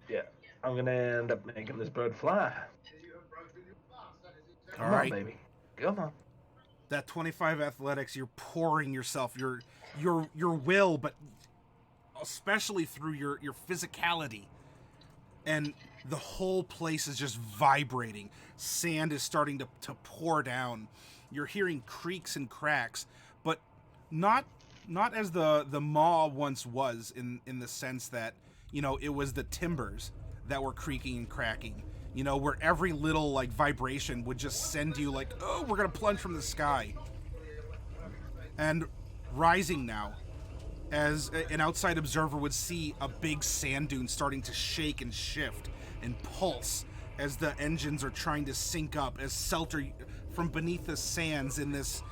Yeah, I'm gonna end up making this bird fly. Come on, baby. Come on. That 25 athletics, you're pouring yourself, your will, but especially through your physicality, and the whole place is just vibrating. Sand is starting to pour down. You're hearing creaks and cracks, but not as the maw once was, in the sense that it was the timbers that were creaking and cracking, where every little like vibration would just send you like, oh, we're gonna plunge from the sky. And rising now, as an outside observer would see a big sand dune starting to shake and shift and pulse as the engines are trying to sync up, as Selter from beneath the sands in this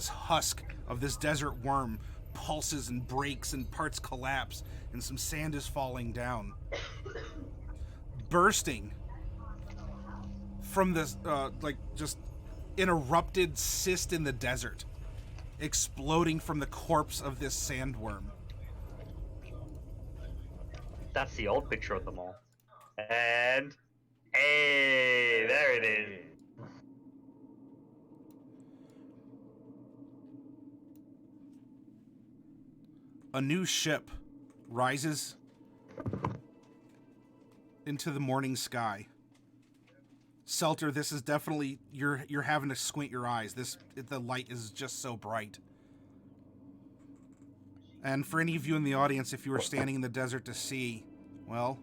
husk of this desert worm pulses and breaks, and parts collapse, and some sand is falling down. Bursting from this, like, just an erupted cyst in the desert, exploding from the corpse of this sandworm. That's the old picture of them all. And hey, there it is. A new ship rises into the morning sky. Selter, this is definitely, you're having to squint your eyes. The light is just so bright. And for any of you in the audience, if you were standing in the desert to see, well,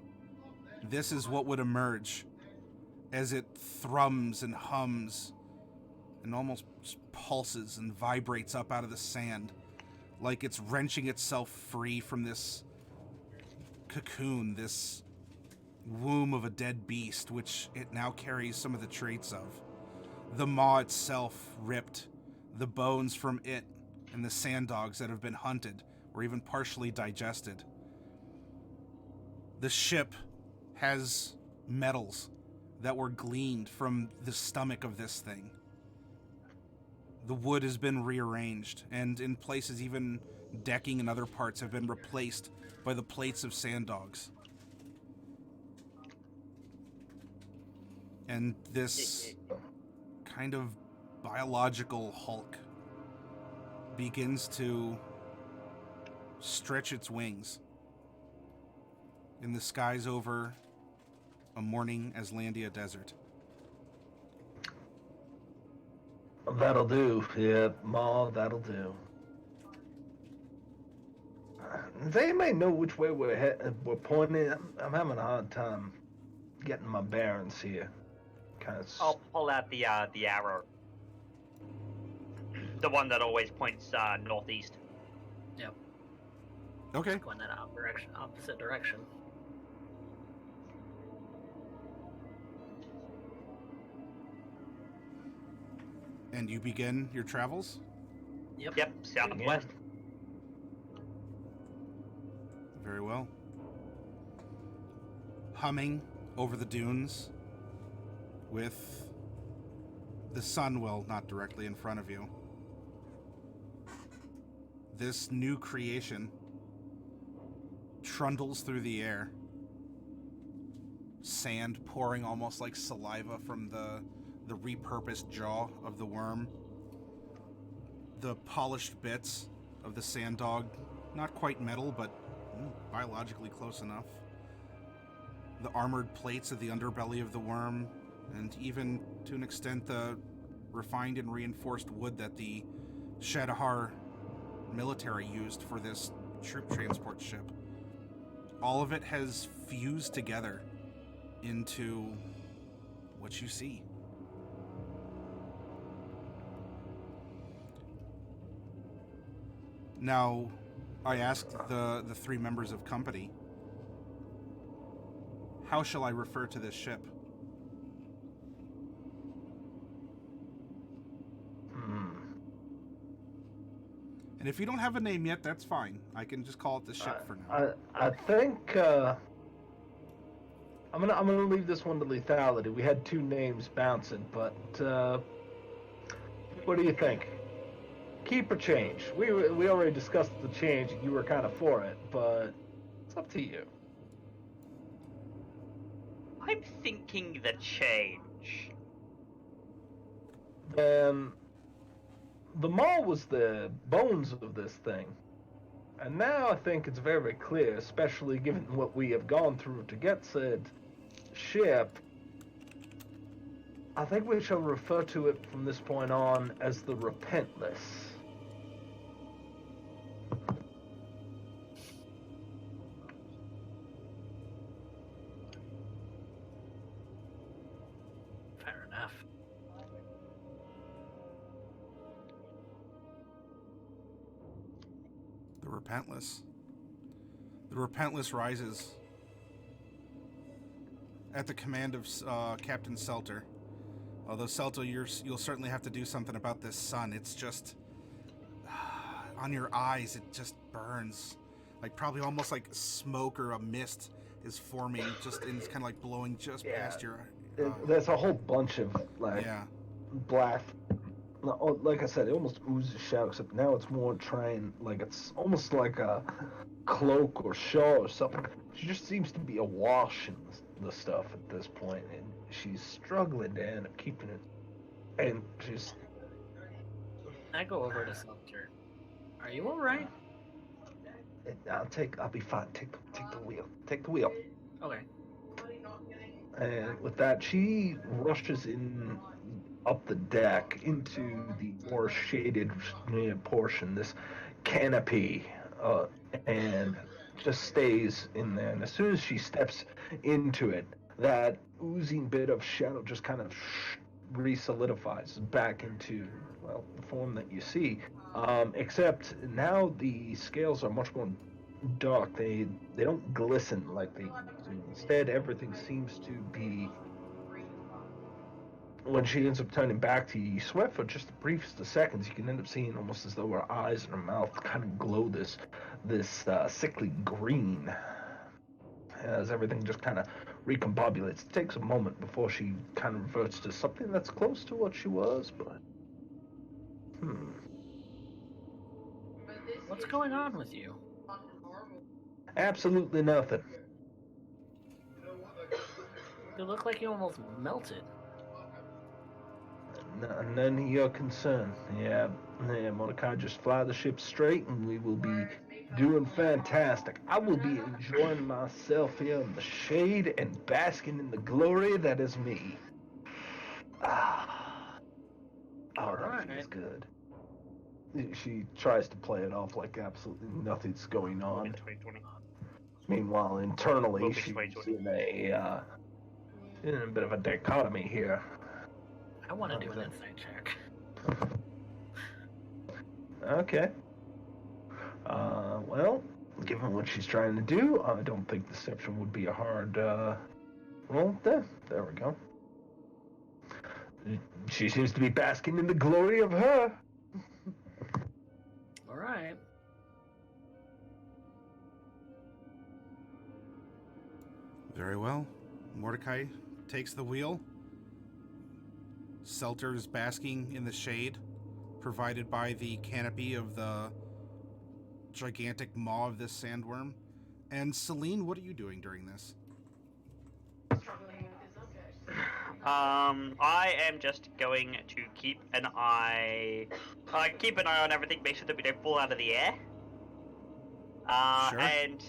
this is what would emerge as it thrums and hums and almost pulses and vibrates up out of the sand, like it's wrenching itself free from this cocoon, this womb of a dead beast, which it now carries some of the traits of. The maw itself ripped, the bones from it and the sand dogs that have been hunted or even partially digested. The ship has metals that were gleaned from the stomach of this thing. The wood has been rearranged, and in places even decking and other parts have been replaced by the plates of sand dogs. And this kind of biological hulk begins to stretch its wings in the skies over a morning Aslandia desert. That'll do. Yeah, Ma, that'll do. They may know which way we're pointing. I'm having a hard time getting my bearings here. I'll pull out the arrow. The one that always points northeast. Yep. Okay. Just going that opposite direction. And you begin your travels? Yep, southwest. Very well. Humming over the dunes with the sun, well, not directly in front of you. This new creation trundles through the air. Sand pouring almost like saliva from the repurposed jaw of the worm. The polished bits of the sand dog, not quite metal, but biologically close enough. The armored plates of the underbelly of the worm, and even, to an extent, the refined and reinforced wood that the Shadahar military used for this troop transport ship. All of it has fused together into what you see. Now, I asked the three members of company, how shall I refer to this ship? And if you don't have a name yet, that's fine. I can just call it the ship for now. I think I'm gonna leave this one to lethality. We had two names bouncing, but what do you think? Keep or change? We already discussed the change. You were kind of for it, but it's up to you. I'm thinking the change. Then the mall was the bones of this thing. And now I think it's very clear, especially given what we have gone through to get said ship. I think we shall refer to it from this point on as the Repentless. Fair enough. The Repentless. The Repentless rises at the command of Captain Selter. Although, Selter, you'll certainly have to do something about this sun. It's just... on your eyes, it just burns. Like, probably almost like smoke or a mist is forming, just and it's kind of like blowing just past your There's a whole bunch of like Yeah. black. Like I said, it almost oozes shadow, except now it's more trying, like it's almost like a cloak or shawl or something. She just seems to be awash in the stuff at this point, and she's struggling to end up keeping it. And she's. I go over to Sumter. Are you all right? I'll be fine. Take the wheel. Take the wheel. Okay. And with that, she rushes in up the deck into the more shaded portion, this canopy, and just stays in there. And as soon as she steps into it, that oozing bit of shadow just kind of re-solidifies back into, well, the form that you see. Except now the scales are much more dark. They don't glisten like they used to. Instead, everything seems to be. When she ends up turning back to you, you swear for just the briefest of seconds, you can end up seeing almost as though her eyes and her mouth kind of glow this sickly green, as everything just kind of recombobulates. It takes a moment before she kind of reverts to something that's close to what she was, but What's going on with you? absolutely nothing. You look like you almost melted. None of your concern. Yeah, Mordecai, just fly the ship straight and we will be doing fantastic. I will be enjoying myself here in the shade and basking in the glory that is me. That feels good. She tries to play it off like absolutely nothing's going on. In 2020. Meanwhile, internally, Will be she's 2020. in a bit of a dichotomy here. I want to do an insight check. Okay. Well, given what she's trying to do, I don't think deception would be a hard, well, there we go. She seems to be basking in the glory of her. All right. Very well. Mordecai takes the wheel. Selter is basking in the shade provided by the canopy of the gigantic maw of this sandworm. And Celine, what are you doing during this? I am just going to keep an eye on everything, make sure that we don't fall out of the air. Sure. And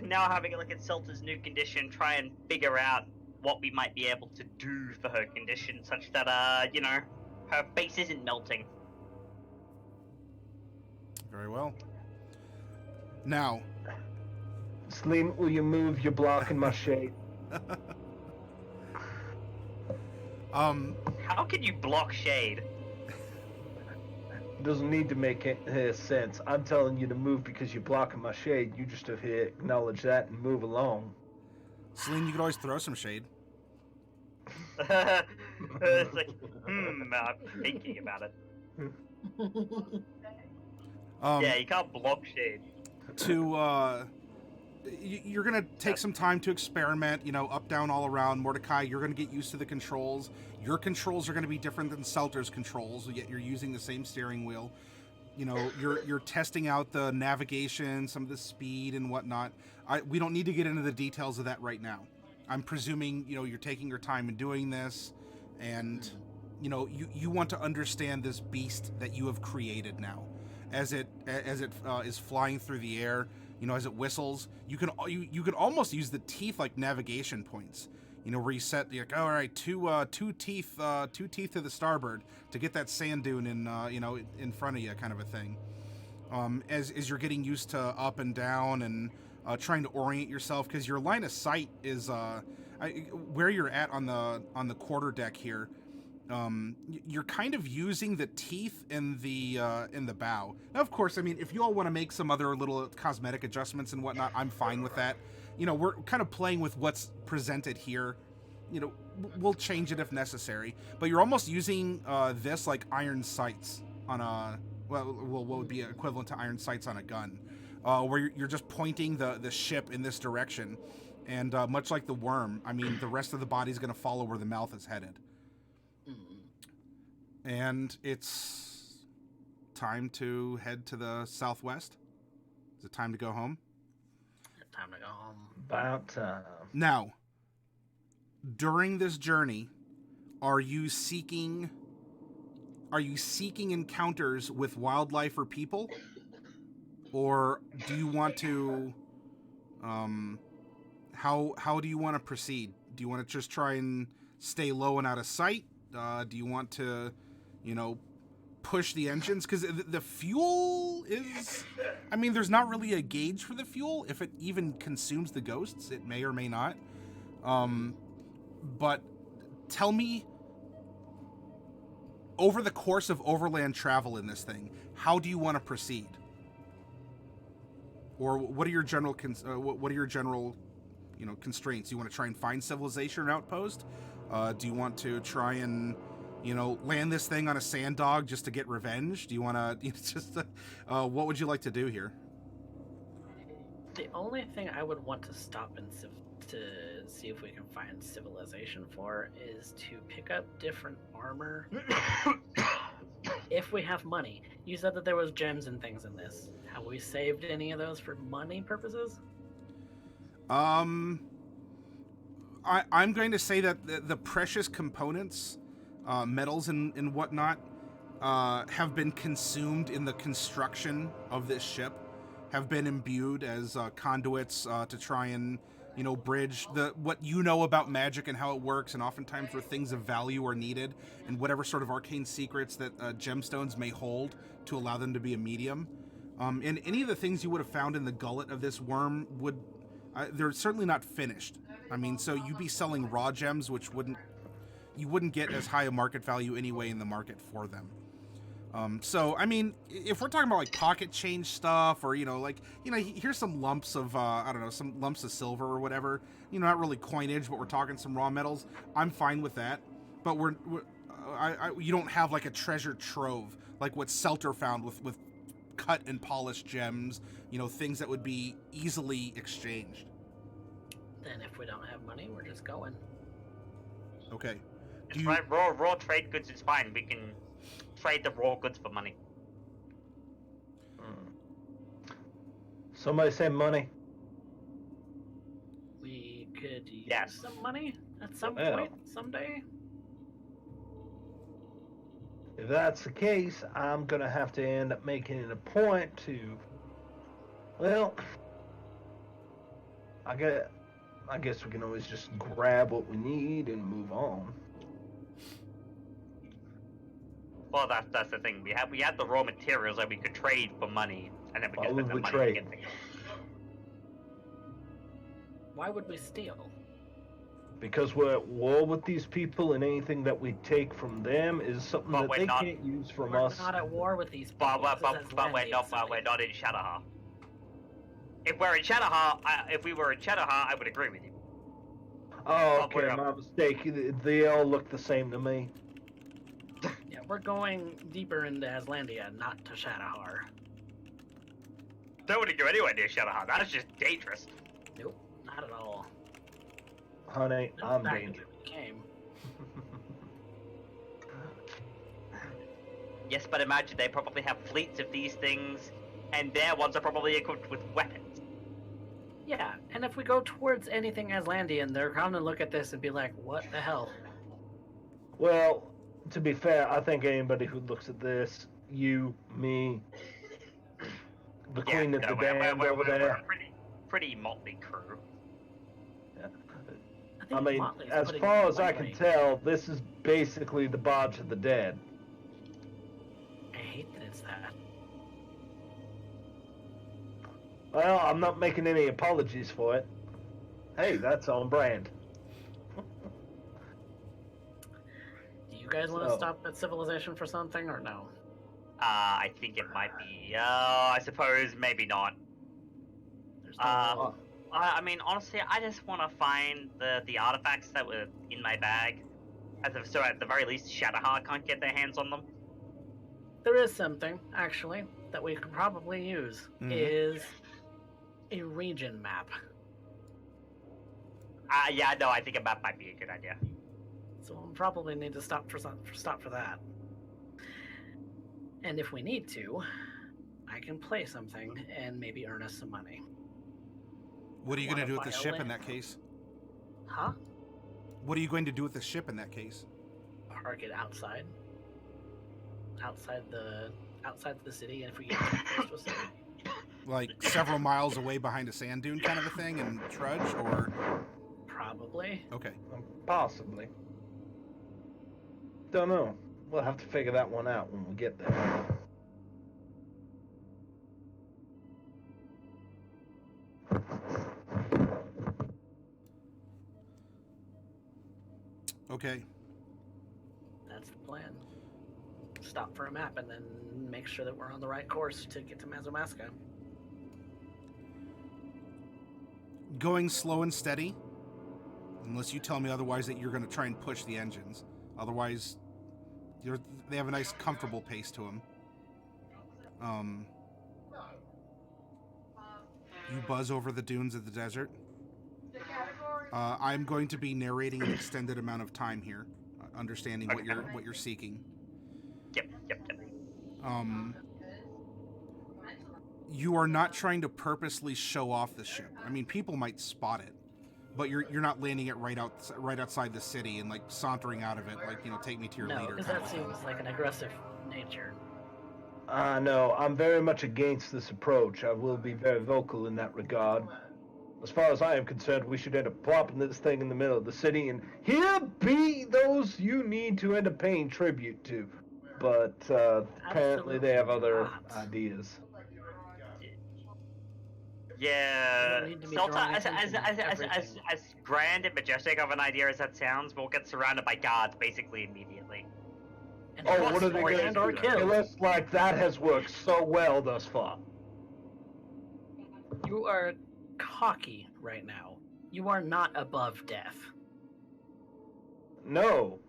now having a look at Selter's new condition, try and figure out what we might be able to do for her condition, such that, her face isn't melting. Very well. Now, Celine, will you move? You're blocking my shade. How can you block shade? Doesn't need to make sense. I'm telling you to move because you're blocking my shade. You just have to acknowledge that and move along. Celine, you could always throw some shade. It's like, I'm thinking about it. Yeah, you can't block shade. You're gonna take some time to experiment, up, down, all around. Mordecai, you're gonna get used to the controls. Your controls are gonna be different than Selter's controls, yet you're using the same steering wheel. You're testing out the navigation, some of the speed and whatnot. We don't need to get into the details of that right now. I'm presuming, you're taking your time in doing this, and, you want to understand this beast that you have created now. As it is flying through the air, as it whistles, you can almost use the teeth like navigation points. Where you set, you're like, all right, two teeth to the starboard to get that sand dune in front of you, kind of a thing. As you're getting used to up and down and trying to orient yourself, because your line of sight is where you're at on the quarter deck here. You're kind of using the teeth in the bow. Now, of course, if you all want to make some other little cosmetic adjustments and whatnot, I'm fine with that. We're kind of playing with what's presented here. We'll change it if necessary. But you're almost using this like iron sights on what would be equivalent to iron sights on a gun, where you're just pointing the ship in this direction. And much like the worm, I mean, the rest of the body's going to follow where the mouth is headed. And it's time to head to the southwest. Is it time to go home? Time to go home. About time. Now, during this journey, are you seeking encounters with wildlife or people? Or do you want to how do you want to proceed? Do you want to just try and stay low and out of sight? Do you want to, push the engines? Because the fuel is... I mean, there's not really a gauge for the fuel. If it even consumes the ghosts, it may or may not. But tell me, over the course of overland travel in this thing, how do you want to proceed? Or what are your general constraints? Do you want to try and find civilization or outpost? Do you want to try and, land this thing on a sand dog just to get revenge? Do you want to what would you like to do here? The only thing I would want to stop and to see if we can find civilization for is to pick up different armor. If we have money. You said that there was gems and things in this. Have we saved any of those for money purposes? I'm going to say that the precious components, metals and whatnot, have been consumed in the construction of this ship, have been imbued as conduits to try and, bridge what about magic and how it works, and oftentimes where things of value are needed, and whatever sort of arcane secrets that gemstones may hold to allow them to be a medium. And any of the things you would have found in the gullet of this worm they're certainly not finished. I mean, so you'd be selling raw gems, which you wouldn't get as high a market value anyway in the market for them. So, I mean, if we're talking about like pocket change stuff, or, here's some lumps of, some lumps of silver or whatever, not really coinage, but we're talking some raw metals, I'm fine with that. But you don't have like a treasure trove, like what Selter found with cut and polished gems, things that would be easily exchanged. Then if we don't have money, we're just going. Okay. Right, raw trade goods is fine. We can trade the raw goods for money. Somebody say money. We could use Yes. some money at some point, someday. If that's the case, I'm gonna have to end up making it a point to, I guess we can always just grab what we need and move on. Well, that's the thing. We had the raw materials that we could trade for money, and then we Why could would spend the we money trade? to get things. Why would we steal? Because we're at war with these people, and anything that we take from them is something But that we're they not- can't use from We're us. not at war with these people. But we're This is not Atlantean we're side. not in Shadowheart. If we were in Shadowheart, I would agree with you. Oh, But we're okay, not. my mistake. They all look the same to me. Yeah, we're going deeper into Aslandia, not to Shadowheart. Don't want to go anywhere near Shadowheart. That is just dangerous. Nope, not at all. Honey, No, I'm back dangerous. when we came. Yes, but imagine they probably have fleets of these things, and their ones are probably equipped with weapons. Yeah, and if we go towards anything Aslandian, they're gonna look at this and be like, what the hell? Well, to be fair, I think anybody who looks at this, you, me, the Queen of the Damned over we're there. a pretty motley crew. I mean, Motley's as putting far it as I can lightly. tell, this is basically the Barge of the Dead. I hate that it's that. Well, I'm not making any apologies for it. Hey, that's on brand. Do you guys want to So- stop at civilization for something or no? I think it might be. I suppose maybe not. There's no Uh, I mean, honestly, I just want to find the artifacts that were in my bag. So at the very least, Shadowheart can't get their hands on them. There is something, actually, that we could probably use. Mhm. Is a region map. Yeah, no, I think a map might be a good idea. So we'll probably need to stop for that. And if we need to, I can play something and maybe earn us some money. What are you going to do with the ship in violin? that case? Huh? What are you going to do with the ship in that case? Park it outside. Outside the city, and if we get too close to a city. Like several miles away behind a sand dune kind of a thing and trudge, or? Probably. Okay. Possibly. Don't know. We'll have to figure that one out when we get there. Okay. That's the plan. Stop for a map and then make sure that we're on the right course to get to Mazomaska. Going slow and steady, unless you tell me otherwise that you're going to try and push the engines. Otherwise, they have a nice, comfortable pace to them. You buzz over the dunes of the desert. I'm going to be narrating an extended amount of time here, understanding what you're seeking. Yep. You are not trying to purposely show off the ship. I mean, people might spot it, but you're not landing it right outside the city and like sauntering out of it, like, take me to your No, leader. because that seems like an aggressive nature. No, I'm very much against this approach. I will be very vocal in that regard. As far as I am concerned, we should end up plopping this thing in the middle of the city, and here be those you need to end up paying tribute to. But apparently they have other ideas. Yeah, need to be Sultan, drawing as attention to grand and majestic of an idea as that sounds, we'll get surrounded by guards basically immediately. And Oh, what are they force going or to kill? kill us? Like, that has worked so well thus far. You are cocky right now. You are not above death. No.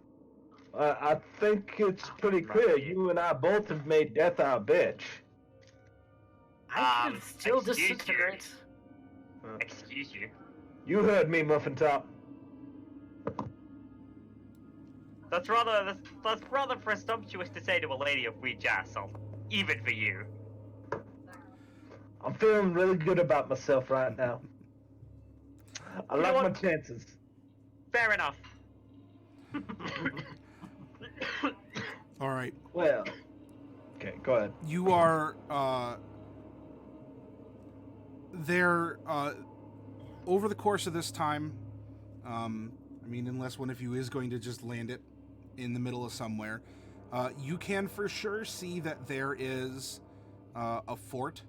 I think it's pretty clear. You and I both have made death our bitch. I can still excuse you. disintegrate. Excuse you. You heard me, Muffin Top. That's rather presumptuous to say to a lady of weak Sultan, even for you. I'm feeling really good about myself right now. I like my chances. Fair enough. All right. Well, okay, go ahead. You are there over the course of this time. I mean, unless one of you is going to just land it in the middle of somewhere, you can for sure see that there is a fort,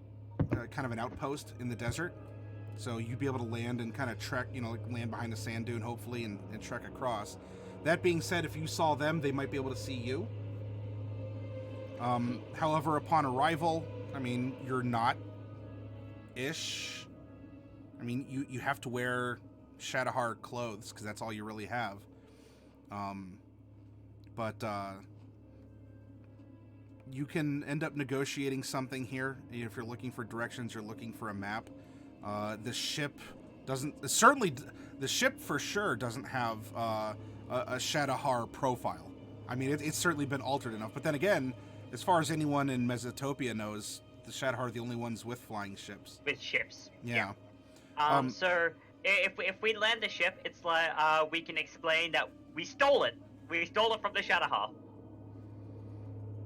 kind of an outpost in the desert. So you'd be able to land and kind of trek, land behind a sand dune, hopefully, and trek across. That being said, if you saw them, they might be able to see you. However, upon arrival, I mean, you're not-ish. I mean, you have to wear Shadowheart clothes, because that's all you really have. But you can end up negotiating something here. If you're looking for directions, you're looking for a map. The ship doesn't... Certainly, the ship for sure doesn't have a Shadowheart profile. I mean, it's certainly been altered enough. But then again, as far as anyone in Mesotopia knows, the Shadowheart are the only ones with flying ships. With ships. Yeah. So if we land the ship, it's like we can explain that we stole it. We stole it from the Shadowheart.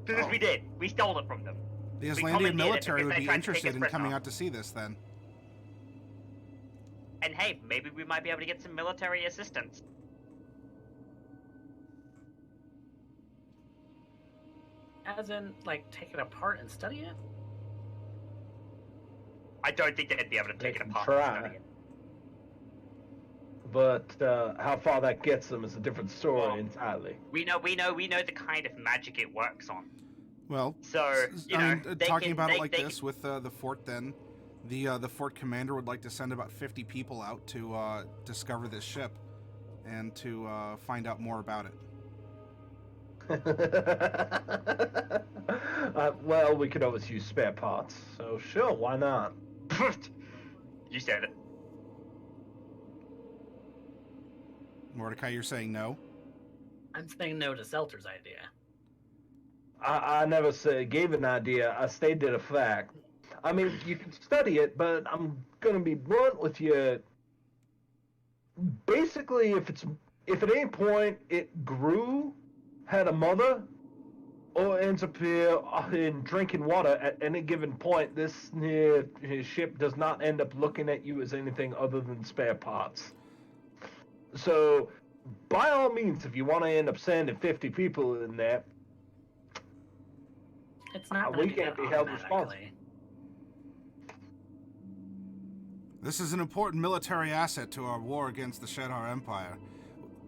Because we did. We stole it from them. The We Islandian commandeered it military because would they be tried to take interested us in prisoner. coming out to see this, then. And hey, maybe we might be able to get some military assistance. As in, like, take it apart and study it? I don't think they'd be able to They take it can apart try. and study it. But how far that gets them is a different story Well, entirely. We know the kind of magic it works on. Well, So, talking about it like this with the fort, then the fort commander would like to send about 50 people out to discover this ship and to find out more about it. Well, we could always use spare parts, so sure, why not? You said it. Mordecai, you're saying no? I'm saying no to Seltzer's idea. I never gave an idea. I stated a fact. I mean, you can study it, but I'm gonna be blunt with you. Basically, if at any point it grew, had a mother, or ends up here in drinking water at any given point, this ship does not end up looking at you as anything other than spare parts. So, by all means, if you want to end up sending 50 people in there, It's not we gonna do can't that be held automatically. This is an important military asset to our war against the Shadar Empire.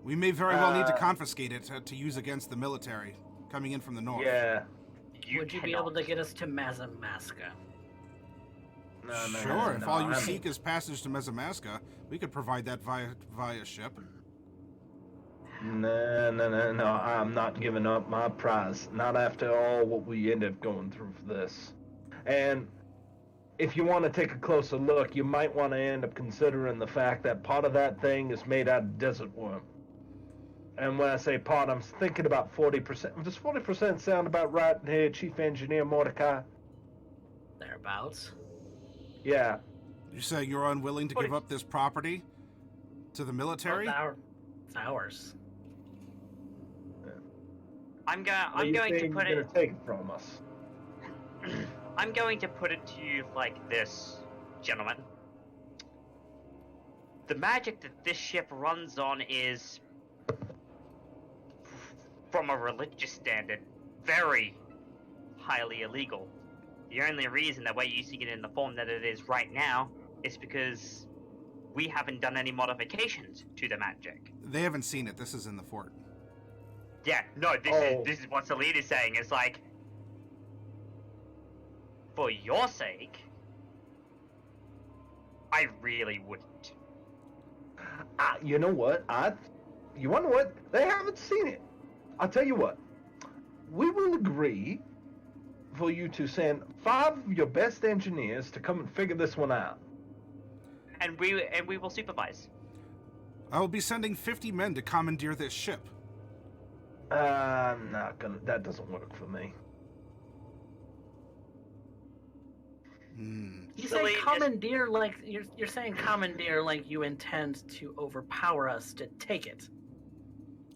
We may very well need to confiscate it to use against the military coming in from the north. yeah. Would you be able to get us to Mazamaska? Sure, if all you seek is passage to Mazamaska, we could provide that via ship. No. I'm not giving up my prize. Not after all what we end up going through for this. And if you want to take a closer look, you might want to end up considering the fact that part of that thing is made out of desert worm. And when I say part, I'm thinking about 40%. Does 40% sound about right here, Chief Engineer Mordecai? Thereabouts. Yeah. You say you're unwilling to give up this property to the military? Well, it's ours. I'm going to put it. Take it from us. I'm going to put it to you like this, gentlemen. The magic that this ship runs on is, from a religious standard, very highly illegal. The only reason that we're using it in the form that it is right now is because we haven't done any modifications to the magic. They haven't seen it. This is in the fort. Yeah, no, this is what Celine is saying. It's like, for your sake, I really wouldn't. You know what? You want to know what? They haven't seen it. I'll tell you what. We will agree for you to send 5 of your best engineers to come and figure this one out. And we will supervise. I will be sending 50 men to commandeer this ship. I'm not gonna. That doesn't work for me. You say commandeer like you're saying commandeer like you intend to overpower us to take it.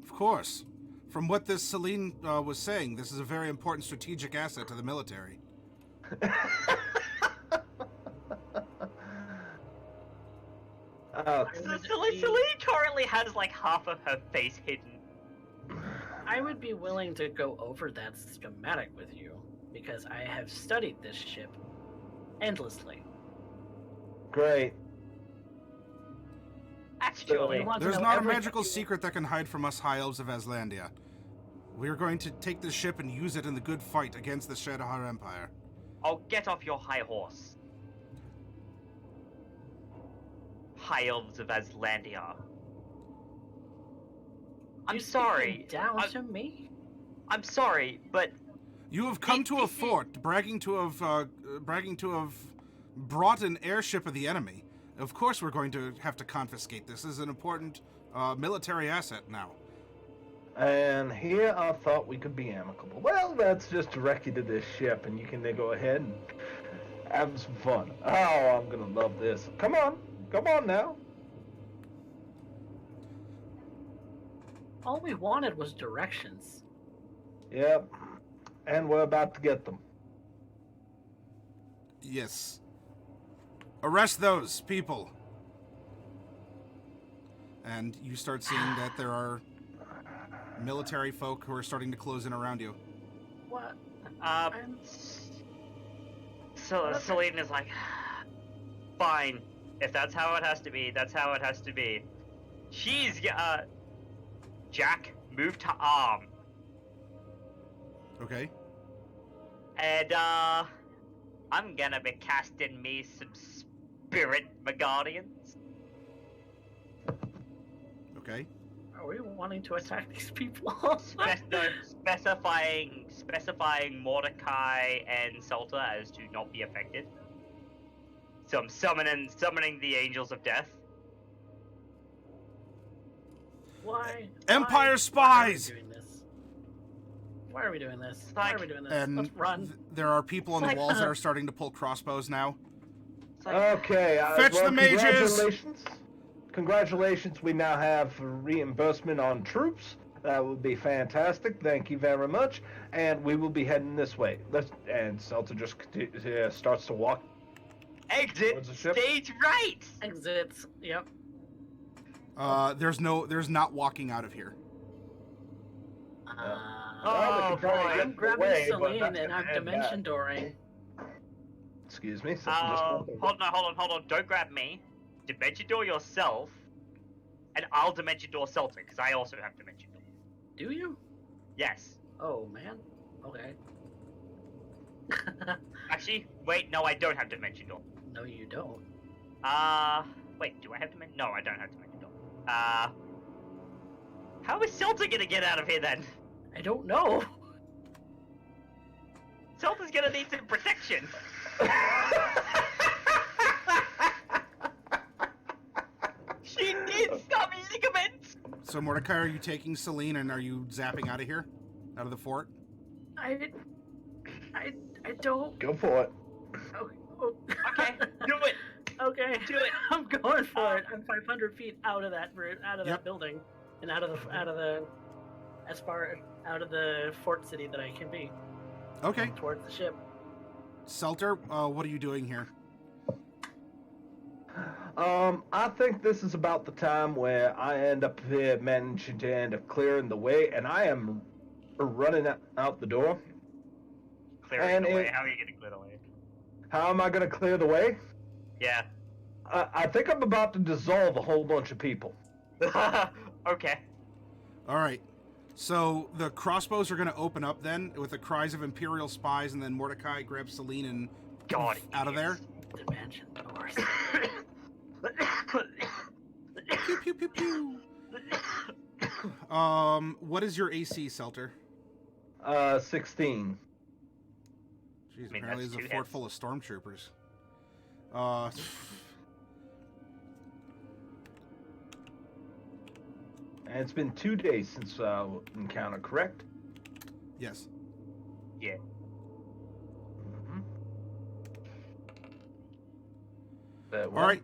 Of course. From what this Celine was saying, this is a very important strategic asset to the military. Celine currently has like half of her face hidden. I would be willing to go over that schematic with you, because I have studied this ship endlessly. Great. Actually, There's not a magical secret that can hide from us High Elves of Aslandia. We are going to take this ship and use it in the good fight against the Shadowhar Empire. Oh, get off your high horse. High Elves of Aslandia. I'm sorry. To me? I'm sorry, but You have come to a fort, bragging to have brought an airship of the enemy. Of course, we're going to have to confiscate this. This is an important military asset now. And here I thought we could be amicable. Well, let's just direct you to this ship, and you can then go ahead and have some fun. Oh, I'm gonna love this. Come on now. All we wanted was directions. Yep, and we're about to get them. Yes. Arrest those people. And you start seeing that there are military folk who are starting to close in around you. What? So Celine is like, fine. If that's how it has to be, that's how it has to be. She's Jack, move to arm. Okay. And I'm gonna be casting me some spirit Guardians. Okay. Are we wanting to attack these people? Specifying Mordecai and Salter as to not be affected. So I'm summoning the angels of death. Why? Empire Why spies! are we doing this? Why are we doing this? Like- Why are we doing this? And Let's run. there are people on the Like- walls that are starting to pull crossbows now. It's like, Okay. Fetch the mages! Congratulations. Congratulations. We now have reimbursement on troops. That would be fantastic. Thank you very much. And we will be heading this way. And Seltzer just starts to walk. exit Towards the ship? stage right. Exits. Yep. There's not walking out of here. Well, we can try and boy. get I'm grabbing away, but Celine that's and gonna I'm end dimension dooring. Excuse me. Hold on. Don't grab me. Dimension door yourself, and I'll dimension door Celtic because I also have dimension door. Do you? Yes. Oh man. Okay. Actually, wait. No, I don't have dimension door. No, you don't. Wait. Do I have dimension? No, I don't have dimension door. How is Celtic gonna get out of here then? I don't know. Celtic's gonna need some protection. She needs some ligaments. So Mordecai, are you taking Celine and are you zapping out of here? Out of the fort? I don't. Go for it. Okay, do it. Okay. Do it. I'm going for it. I'm 500 feet out of that Yep. that building, and out of the fort city that I can be. Okay. Towards the ship. Selter, what are you doing here? I think this is about the time where I end up here managing to end up clearing the way, and I am running out the door. Clearing the way. How are you gonna clear the way? How am I going to clear the way? Yeah. I think I'm about to dissolve a whole bunch of people. Okay. All right. So the crossbows are going to open up then with the cries of Imperial spies, and then Mordecai grabs Celine and God, out of there. Dimension doors. Pew pew pew pew. What is your AC, Selter? 16. Jeez, I mean, apparently that's there's a two fort hits. full of stormtroopers. And it's been 2 days since encounter, correct? Yes. Yeah. Mm-hmm. All right.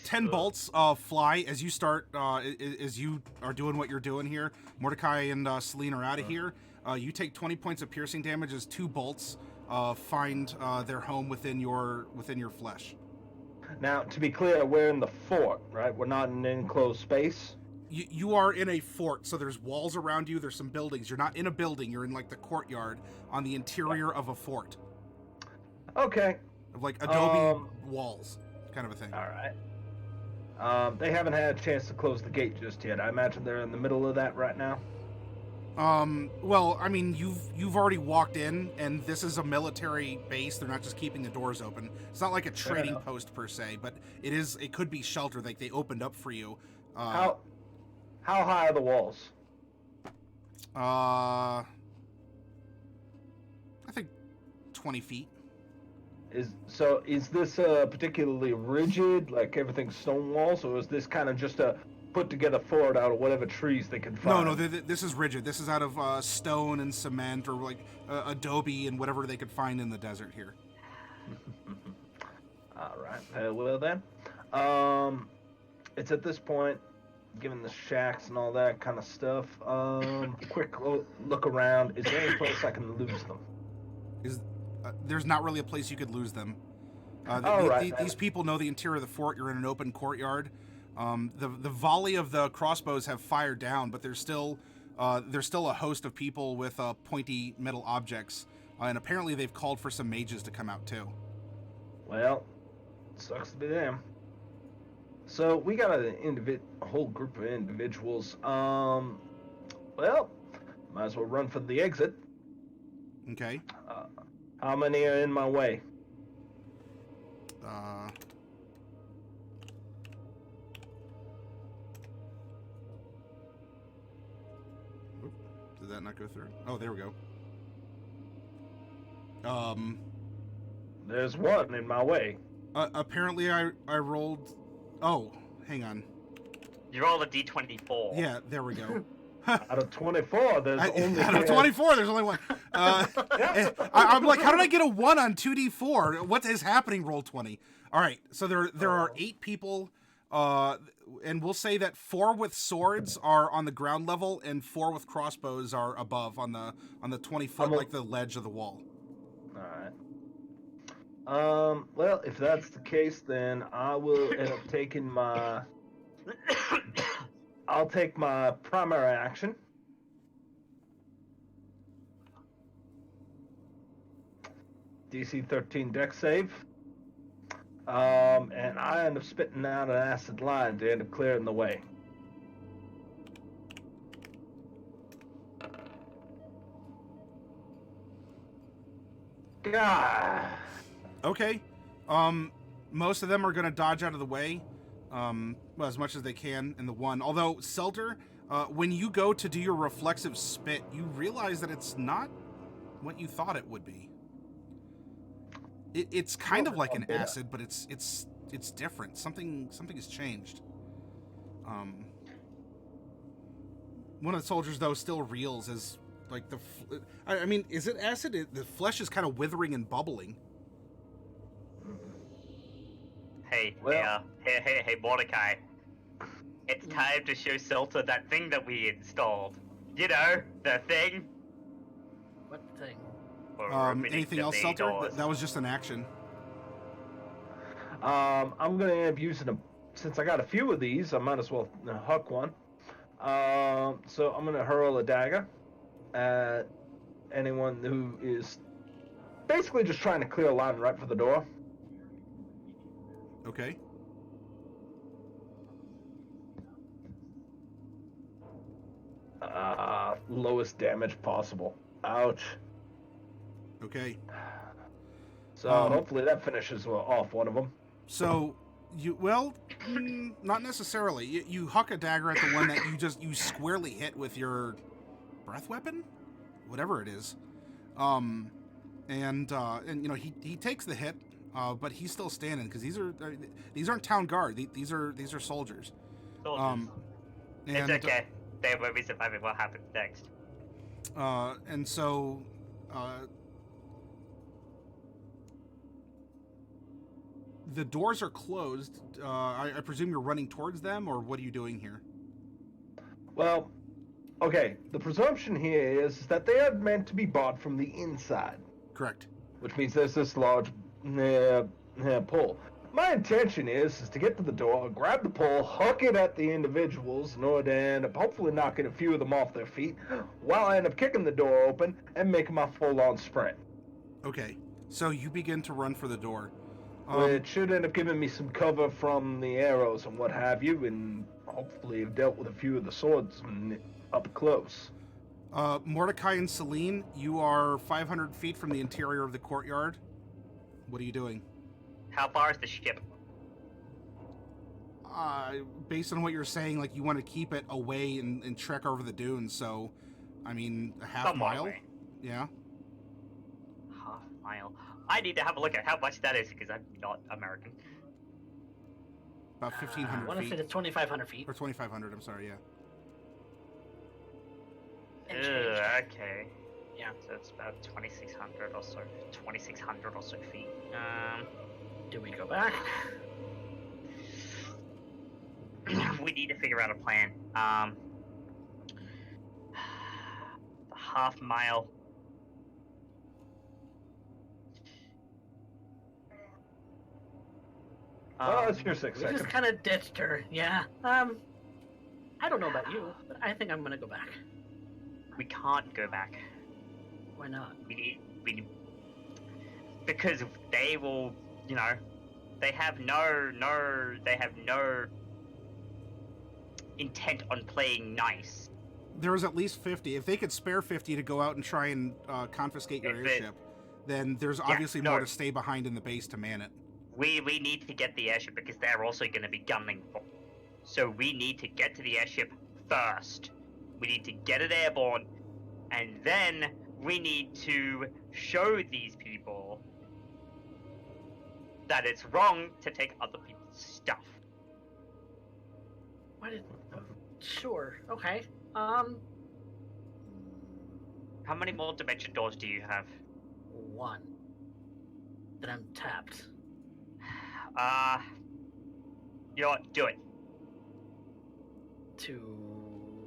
10 bolts fly as you start, as you are doing what you're doing here. Mordecai and Celine are out of here. You take 20 points of piercing damage as 2 bolts find their home within your flesh. Now, to be clear, we're in the fort, right? We're not in an enclosed space. You are in a fort, so there's walls around you. There's some buildings. You're not in a building. You're in like the courtyard on the interior of a fort, Okay. of like adobe walls, kind of a thing. All right. They haven't had a chance to close the gate just yet. I imagine they're in the middle of that right now. Well, I mean, you've already walked in, and this is a military base. They're not just keeping the doors open. It's not like a trading post per se, but it could be shelter. Like they opened up for you. How high are the walls? I think 20 feet. Is this particularly rigid, like everything's stone walls, or is this kind of just a put together fort out of whatever trees they can find? No, this is rigid. This is out of stone and cement, or like adobe and whatever they could find in the desert here. All right. Well then, it's at this point, given the shacks and all that kind of stuff. Quick look around. Is there any place I can lose them? There's not really a place you could lose them. These people know the interior of the fort. You're in an open courtyard. The volley of the crossbows have fired down, but there's still a host of people with pointy metal objects, and apparently they've called for some mages to come out too. Well, sucks to be them. So we got a whole group of individuals. Well, might as well run for the exit. Okay. How many are in my way? Did that not go through? Oh, there we go. There's one in my way. Apparently I rolled... Oh, hang on. You roll a d24. Yeah, there we go. Out of 24, there's only... Out of 24, there's only one. I'm like, how did I get a 1 on 2d4? What is happening, roll 20? All right, so there are 8 people, and we'll say that 4 with swords are on the ground level, and 4 with crossbows are above on the 20-foot, like the ledge of the wall. Alright. Well, if that's the case, then I will end up taking my... I'll take my primary action. DC 13 dex save. And I end up spitting out an acid line to end up clearing the way. God. Okay. Most of them are going to dodge out of the way, well, as much as they can in the one. Although, Selter, when you go to do your reflexive spit, you realize that it's not what you thought it would be. It's kind of like an acid, but it's different. Something has changed. One of the soldiers, though, still reels as like I mean, is it acid? The flesh is kind of withering and bubbling. Hey, Well- hey, Mordecai. It's time to show Selter that thing that we installed. You know, the thing. What thing? For opening Anything the else, main Selter? doors. That was just an action. I'm gonna end up using them. Since I got a few of these, I might as well huck one. So I'm gonna hurl a dagger at anyone who is basically just trying to clear a line right for the door. Okay. Lowest damage possible. Ouch. Okay. So Um, hopefully that finishes off one of them. So not necessarily. You huck a dagger at the one that you squarely hit with your breath weapon, whatever it is. And you know he takes the hit, but he's still standing because these aren't town guard. These are soldiers. Soldiers. And, It's okay. They will be surviving what happens next. And so, the doors are closed. I presume you're running towards them, or what are you doing here? Well, okay. The presumption here is that they are meant to be bought from the inside, Correct. which means there's this large pull. My intention is to get to the door, grab the pole, huck it at the individuals in order to end up hopefully knocking a few of them off their feet, while I end up kicking the door open and making my full-on sprint. Okay. So you begin to run for the door. Which should end up giving me some cover from the arrows and what have you, and hopefully have dealt with a few of the swords up close. Mordecai and Celine, you are 500 feet from the interior of the courtyard. What are you doing? How far is the ship? Based on what you're saying, like you want to keep it away and trek over the dunes. So, I mean, a half Somewhat mile. away. Yeah. Half mile. I need to have a look at how much that is because I'm not American. About I 1,500 want to feet. say it's 2,500 feet. Or 2,500, I'm sorry, yeah. And change. Okay. Yeah. So it's about 2,600 or so. 2,600 or so feet. Do we go back? We need to figure out a plan. The half mile. It's your 6 We seconds. just kind of ditched her. Yeah. I don't know about you, but I think I'm gonna go back. We can't go back. Why not? We need, because they will, you know, they have no intent on playing nice. There was at least 50. If they could spare 50 to go out and try and confiscate your If it- airship, then there's obviously more to stay behind in the base to man it. We need to get the airship because they're also going to be gunning for. So we need to get to the airship first. We need to get it airborne, and then we need to show these people that it's wrong to take other people's stuff. Why did? Sure. Okay. How many more dimension doors do you have? One. Then I'm tapped. You know what? Do it.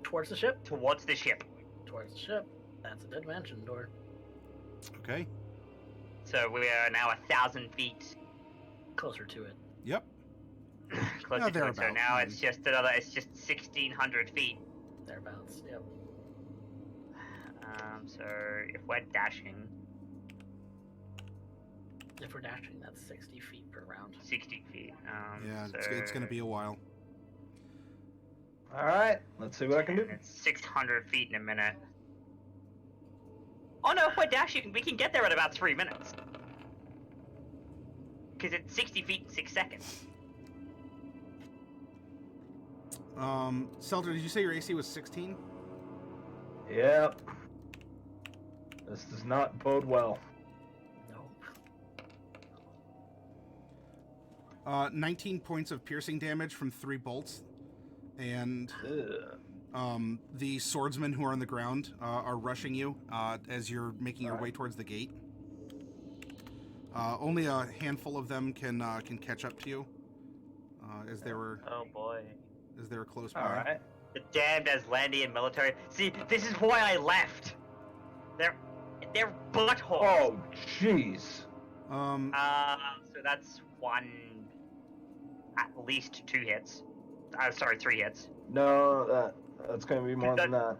Towards the ship. Towards the ship. Towards the ship. That's a dimension door. Okay. So we are now 1,000 feet Closer to it. Yep. closer to it. So thereabout, now maybe. it's just 1,600 feet. Thereabouts. Yep. So if we're dashing If we're dashing, that's 60 feet per round. 60 feet. Yeah, so it's going to be a while. All right, let's see what I can do. It's 600 feet in a minute. Oh no, if we're dashing, we can get there in about 3 minutes. Because it's 60 feet in 6 seconds. Selder, did you say your AC was 16? Yep. This does not bode well. Nope. 19 points of piercing damage from 3 bolts, and Ugh. the swordsmen who are on the ground are rushing you as you're making your way towards the gate. Only a handful of them can catch up to you as they were Oh boy. close by. All right. The damned Aslandian military. See, this is why I left. They're buttholes. Oh, jeez. So that's at least 2 hits. Sorry, 3 hits. No, that's going to be more than that.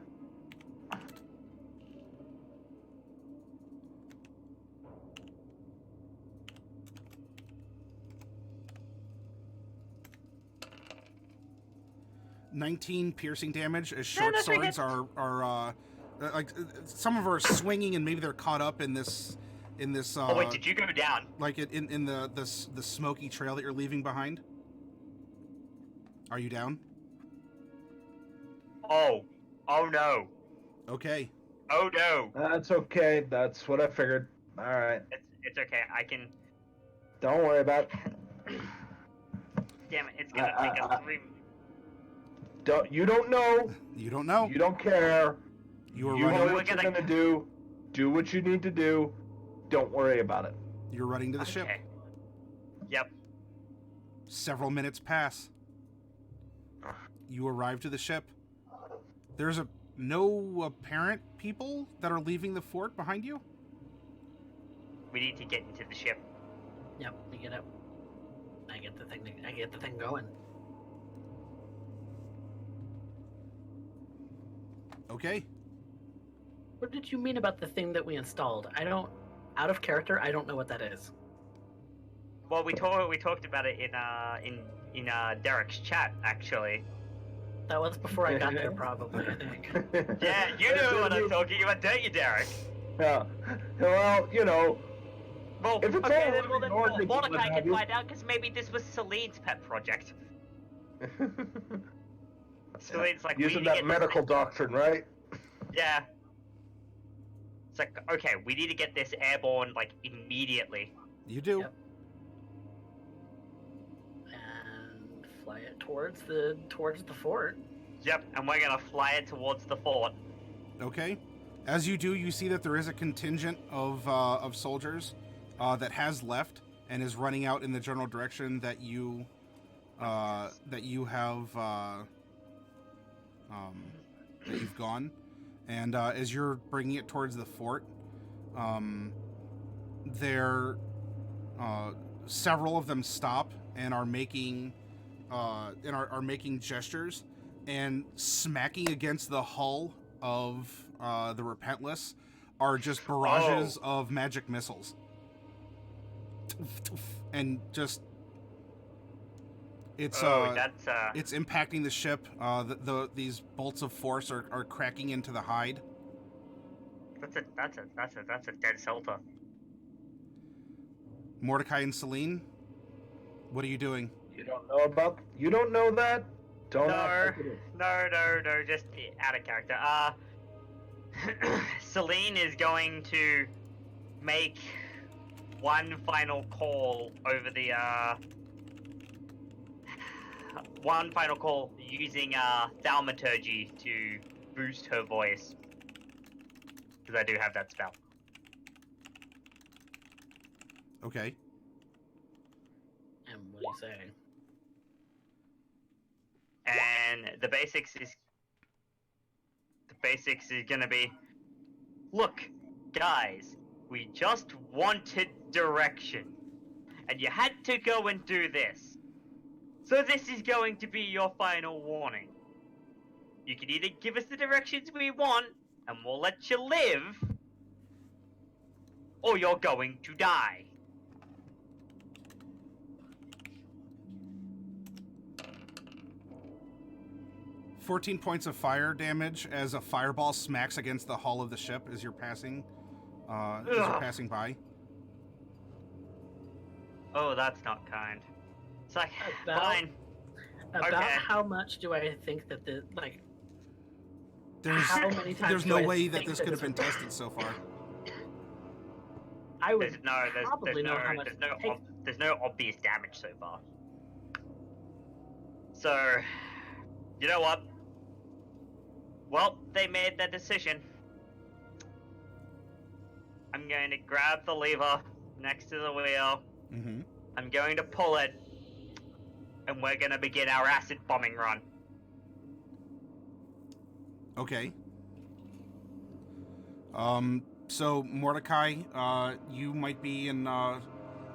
$19 piercing damage as short that's pretty swords are like some of them are swinging and maybe they're caught up in this Oh wait, did you go down? like in the smoky trail that you're leaving behind. Are you down? Oh no. Okay. Oh no. That's okay. That's what I figured. All right. It's okay. I can. Don't worry about it. Damn it! It's gonna take us 3. You don't know. You don't know. You don't care. You are You know running. what you're going to do. Do what you need to do. Don't worry about it. You're running to the ship. Okay. Yep. Several minutes pass. You arrive to the ship. There's no apparent people that are leaving the fort behind you. We need to get into the ship. Yep. We get up. I get the thing going. Okay. What did you mean about the thing that we installed? Out of character, I don't know what that is. Well, we talked about it in Derek's chat actually. That was before I got there, probably, I think. Yeah, you know what I'm talking about, don't you, Derek? Yeah. Well, you know. Well, If it's okay, all then ignored, we Mordecai would have can you. find out because maybe this was Celine's pet project. Celine's like, we Using need to that get medical this doctrine, right? Yeah. It's like, okay, we need to get this airborne like immediately. You do. Yep. And fly it towards the fort. Yep, and we're gonna fly it towards the fort. Okay. As you do, you see that there is a contingent of soldiers that has left and is running out in the general direction that you have that you've gone. And as you're bringing it towards the fort, several of them stop and are making are making gestures and smacking against the hull of the Repentless are just barrages of magic missiles, and just it's impacting the ship. These bolts of force are cracking into the hide. That's a dead Celta. Mordecai and Celine, what are you doing? You don't know that? Don't No, act like it is. no, just out of character. Celine is going to make one final call over the one final call using thaumaturgy to boost her voice. Because I do have that spell. Okay. And what are you saying? And the basics is gonna be, look, guys, we just wanted direction, and you had to go and do this. So this is going to be your final warning. You can either give us the directions we want, and we'll let you live, or you're going to die. "14 points of fire damage as a fireball smacks against the hull of the ship as you're passing by." Oh, that's not kind. It's like, fine. About Okay. how much do I think that the, like, There's how many times there's do no I way that think this could have been tested so far. I would There's probably know how much it takes. there's no obvious damage so far. So, you know what? Well, they made their decision. I'm going to grab the lever next to the wheel. Mm-hmm. I'm going to pull it, and we're going to begin our acid bombing run. Okay. So Mordecai, you might be in a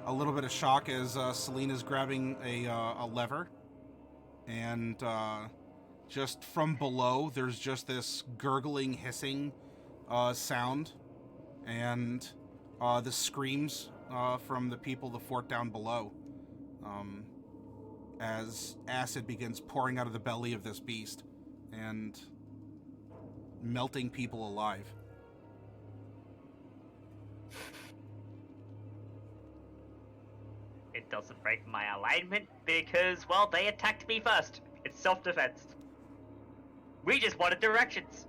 little bit of shock as Selena's grabbing a lever, and just from below, there's just this gurgling, hissing sound, and the screams from the people the fort down below, as acid begins pouring out of the belly of this beast and melting people alive. It doesn't break my alignment because, well, they attacked me first. It's self-defense. We just wanted directions,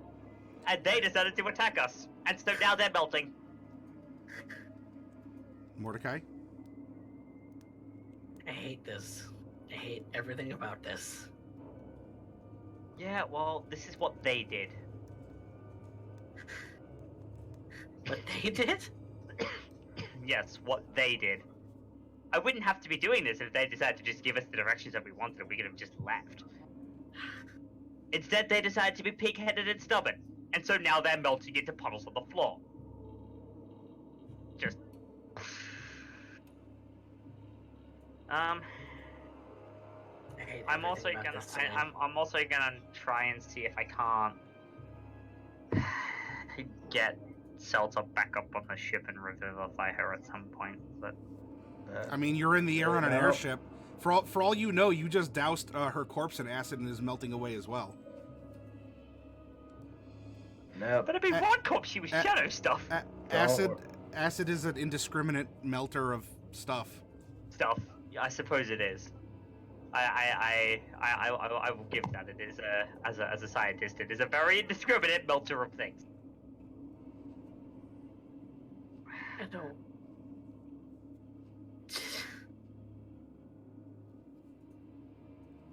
and they decided to attack us, and so now they're melting. Mordecai? I hate this. I hate everything about this. Yeah, well, this is what they did. What they did? Yes, what they did. I wouldn't have to be doing this if they decided to just give us the directions that we wanted and we could have just left. Instead, they decided to be pig-headed and stubborn, and so now they're melting into puddles on the floor. Just... I hate I'm also everything about gonna... this scene. I'm also gonna try and see if I can't... get Celta back up on the ship and revivify her at some point, but... I mean, you're in the air on an No. airship. For all you know, you just doused her corpse in acid and is melting away as well. No. But I mean, one corpse, she was shadow stuff. Acid is an indiscriminate melter of stuff. Yeah, I suppose it is. I will give that. It is as a scientist, it is a very indiscriminate melter of things. I don't.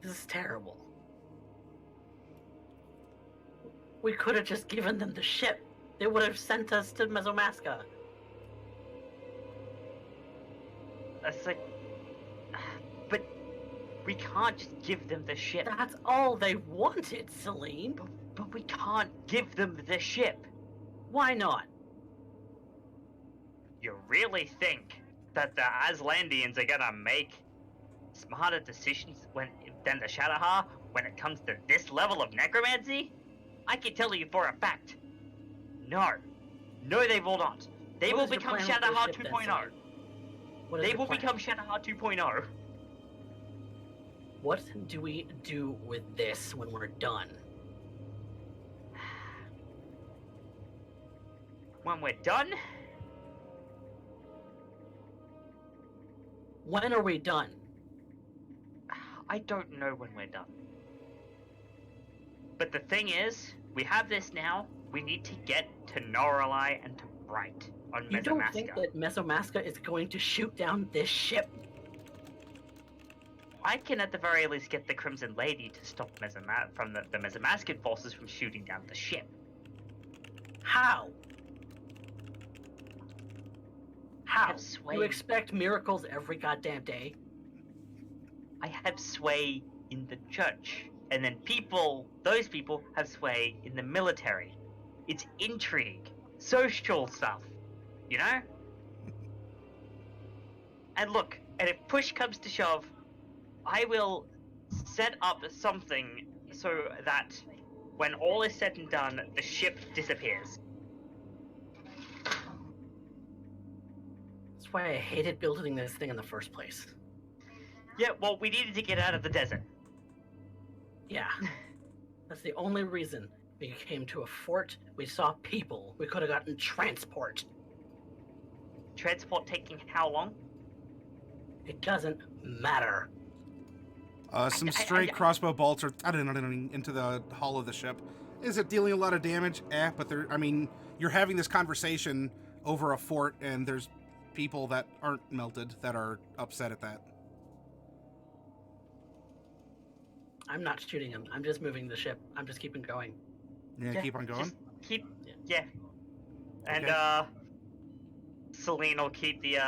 This is terrible. We could have just given them the ship. They would have sent us to Mesomasca. That's like, but we can't just give them the ship. That's all they wanted, Celine. But we can't give them the ship. Why not? You really think that the Aslandians are gonna make smarter decisions than the Shadowha when it comes to this level of necromancy? I can tell you for a fact. No, they will not. They What will is your become plan with the Shadowha ship then, 2.0. Celine? What is They your will plan? become Shadowha 2.0. What do we do with this when we're done? When we're done, When are we done? I don't know when we're done. But the thing is, we have this now. We need to get to Norallie and to Bright on You don't think Mesomasca. that Mesomasca is going to shoot down this ship? I can at the very least get the Crimson Lady to stop the Mesomaskin forces from shooting down the ship. How? How? have sway. You expect miracles every goddamn day? I have sway in the church, and then those people have sway in the military. It's intrigue, social stuff, you know? And look, and if push comes to shove, I will set up something so that when all is said and done, the ship disappears. That's why I hated building this thing in the first place. Yeah, well, we needed to get out of the desert. Yeah. That's the only reason. We came to a fort, we saw people, we could have gotten transport. Transport taking how long? It doesn't matter. Some stray crossbow bolts are into the hull of the ship. Is it dealing a lot of damage? But you're having this conversation over a fort, and there's people that aren't melted that are upset at that. I'm not shooting him. I'm just moving the ship. I'm just keeping going. Yeah, keep on going? Yeah. And, Okay. Celine will keep the,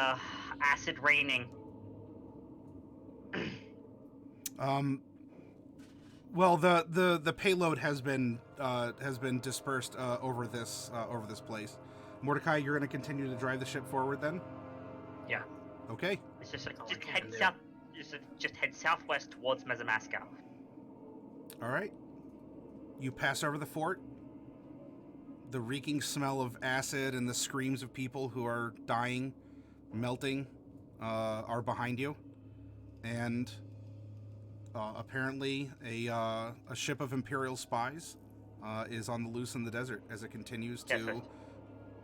acid raining. Well, the payload has been dispersed over this place. Mordecai, you're going to continue to drive the ship forward then? Yeah. Okay. It's just all I just can head do. south. Just head southwest towards Mesomasca. All right. You pass over the fort. The reeking smell of acid and the screams of people who are dying, melting, are behind you, and apparently a ship of Imperial spies is on the loose in the desert as it continues to Yes,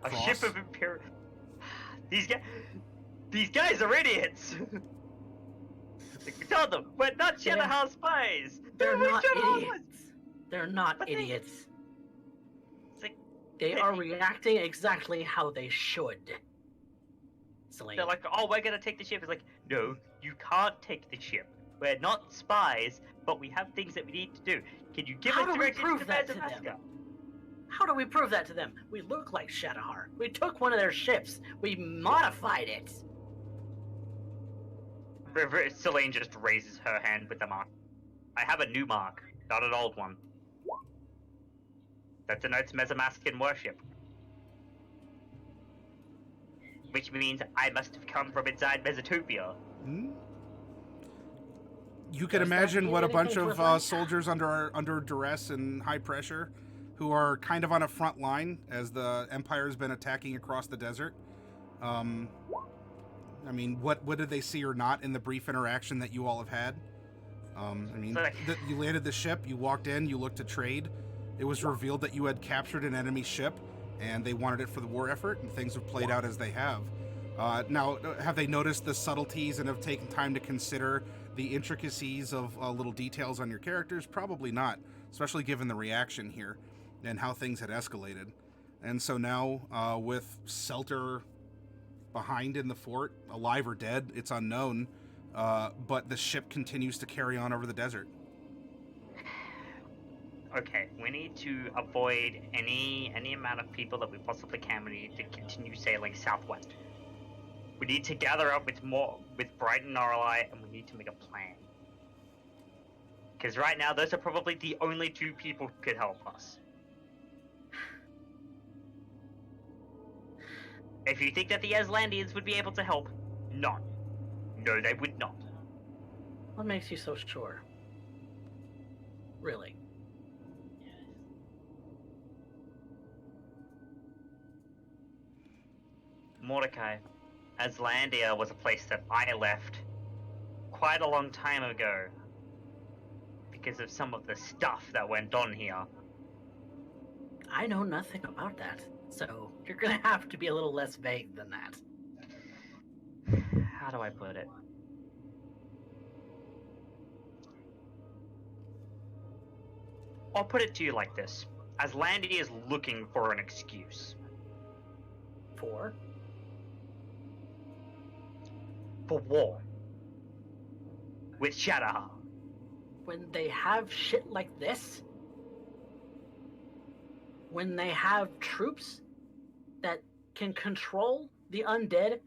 a cross. ship of Imperial. These guys are idiots. Like we told them, we're not Shadowhouse spies. They're We're not Shadowhouse idiots. They're not But idiots. It's like, They are reacting exactly how they should. Celine. they're like, oh, we're gonna take the ship. It's like, no, you can't take the ship. We're not spies, but we have things that we need to do. Can you give How us do we directions prove to that to them? Mesomasca? How do we prove that to them? We look like Shadowheart. We took one of their ships. We modified it. Celine just raises her hand with the mark. I have a new mark, not an old one. That denotes Mesomascan worship. Which means I must have come from inside Mesotopia. Hmm? You can Does that imagine mean what a anything bunch to of us? soldiers under duress and high pressure, who are kind of on a front line as the Empire's been attacking across the desert. What did they see or not in the brief interaction that you all have had? You landed the ship, you walked in, you looked to trade. It was revealed that you had captured an enemy ship, and they wanted it for the war effort, and things have played out as they have. Now, have they noticed the subtleties and have taken time to consider the intricacies of little details on your characters? Probably not, especially given the reaction here and how things had escalated. And so now, with Selter behind in the fort, alive or dead, it's unknown, but the ship continues to carry on over the desert. Okay, we need to avoid any amount of people that we possibly can. We need to continue sailing southwest. We need to gather up with Bright and Norallie, and we need to make a plan. Because right now, those are probably the only two people who could help us. If you think that the Aslandians would be able to help, no, they would not. What makes you so sure? Really? Mordecai, Aslandia was a place that I left quite a long time ago because of some of the stuff that went on here. I know nothing about that, so you're gonna have to be a little less vague than that. How do I put it? I'll put it to you like this. Aslandia is looking for an excuse. For? For war. with Shadowheart. When they have shit like this, when they have troops that can control the undead,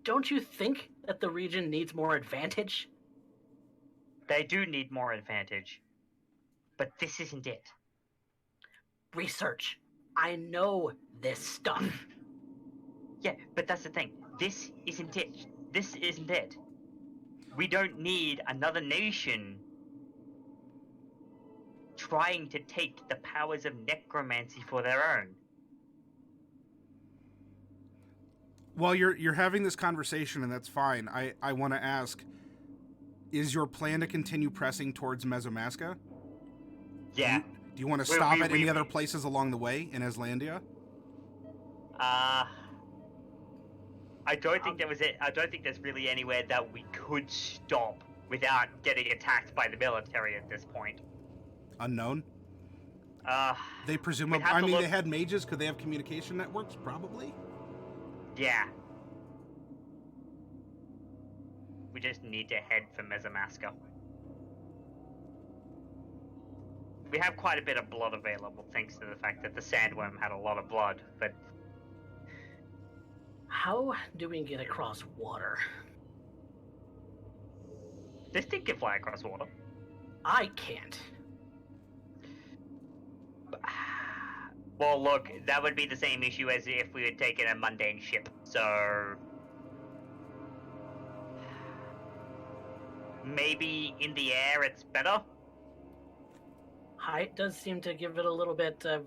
don't you think that the region needs more advantage? They do need more advantage. But this isn't it. Research. I know this stuff. Yeah, but that's the thing. This isn't it. This isn't it. We don't need another nation trying to take the powers of necromancy for their own. While you're having this conversation, and that's fine, I want to ask, is your plan to continue pressing towards Mesomasca? Yeah. Do you want to stop at any other places along the way in Aslandia? I don't think there was it. I don't think there's really anywhere that we could stop without getting attacked by the military at this point. Unknown? We'd They have presumably... to I mean, look- they had mages. Could they have communication networks? Probably. Yeah. We just need to head for Mesomasca. We have quite a bit of blood available, thanks to the fact that the sandworm had a lot of blood, but... How do we get across water? This thing can fly across water. I can't. Well, look, that would be the same issue as if we had taken a mundane ship, so... Maybe in the air it's better? Height does seem to give it a little bit of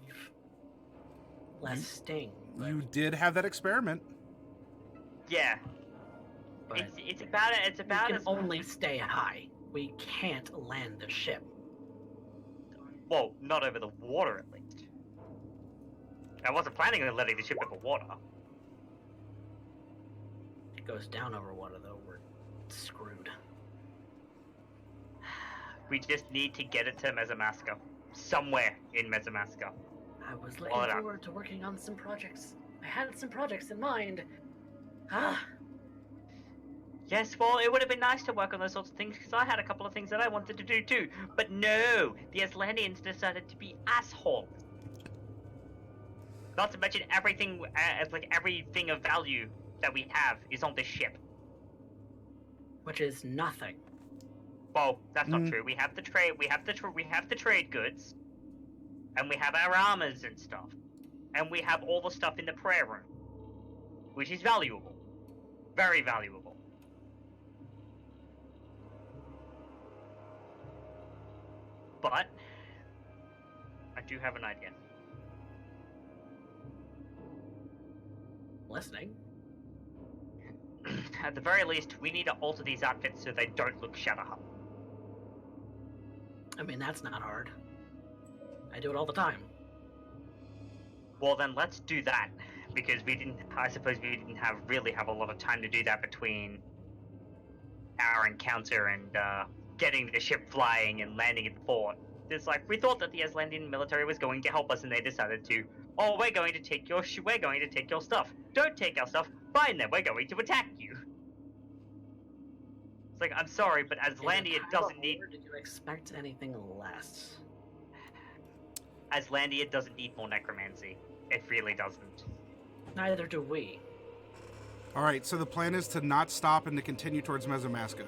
less sting. But, You did have that experiment. Yeah. but It's about it. It's we about can as only stay high. We can't land the ship. well, not over the water at least. I wasn't planning on letting the ship over water. If it goes down over water, though, we're screwed. We just need to get it to Mesomasca. Somewhere in Mesomasca. I was looking Hold on. forward to working on some projects. I had some projects in mind. Ah, Yes, well, it would have been nice to work on those sorts of things, because I had a couple of things that I wanted to do too. But no! The Aslandians decided to be assholes. Not to mention everything, everything of value that we have is on this ship. which is nothing. Well, that's not true. We have the trade. We have the trade goods, and we have our armors and stuff, and we have all the stuff in the prayer room, which is valuable, very valuable. But I do have an idea. Listening. At the very least, we need to alter these outfits so they don't look Shadowheart. I mean, that's not hard. I do it all the time. Well, then let's do that, because I suppose we didn't really have a lot of time to do that between our encounter and getting the ship flying and landing at the port. It's like, we thought that the Aslandian military was going to help us, and they decided to, oh, we're going to take your stuff. Don't take our stuff. Fine then, we're going to attack you. It's like, I'm sorry, but Aslandia doesn't need... Did you expect anything less? Aslandia doesn't need more necromancy. It really doesn't. Neither do we. All right, so the plan is to not stop and to continue towards Mesomasca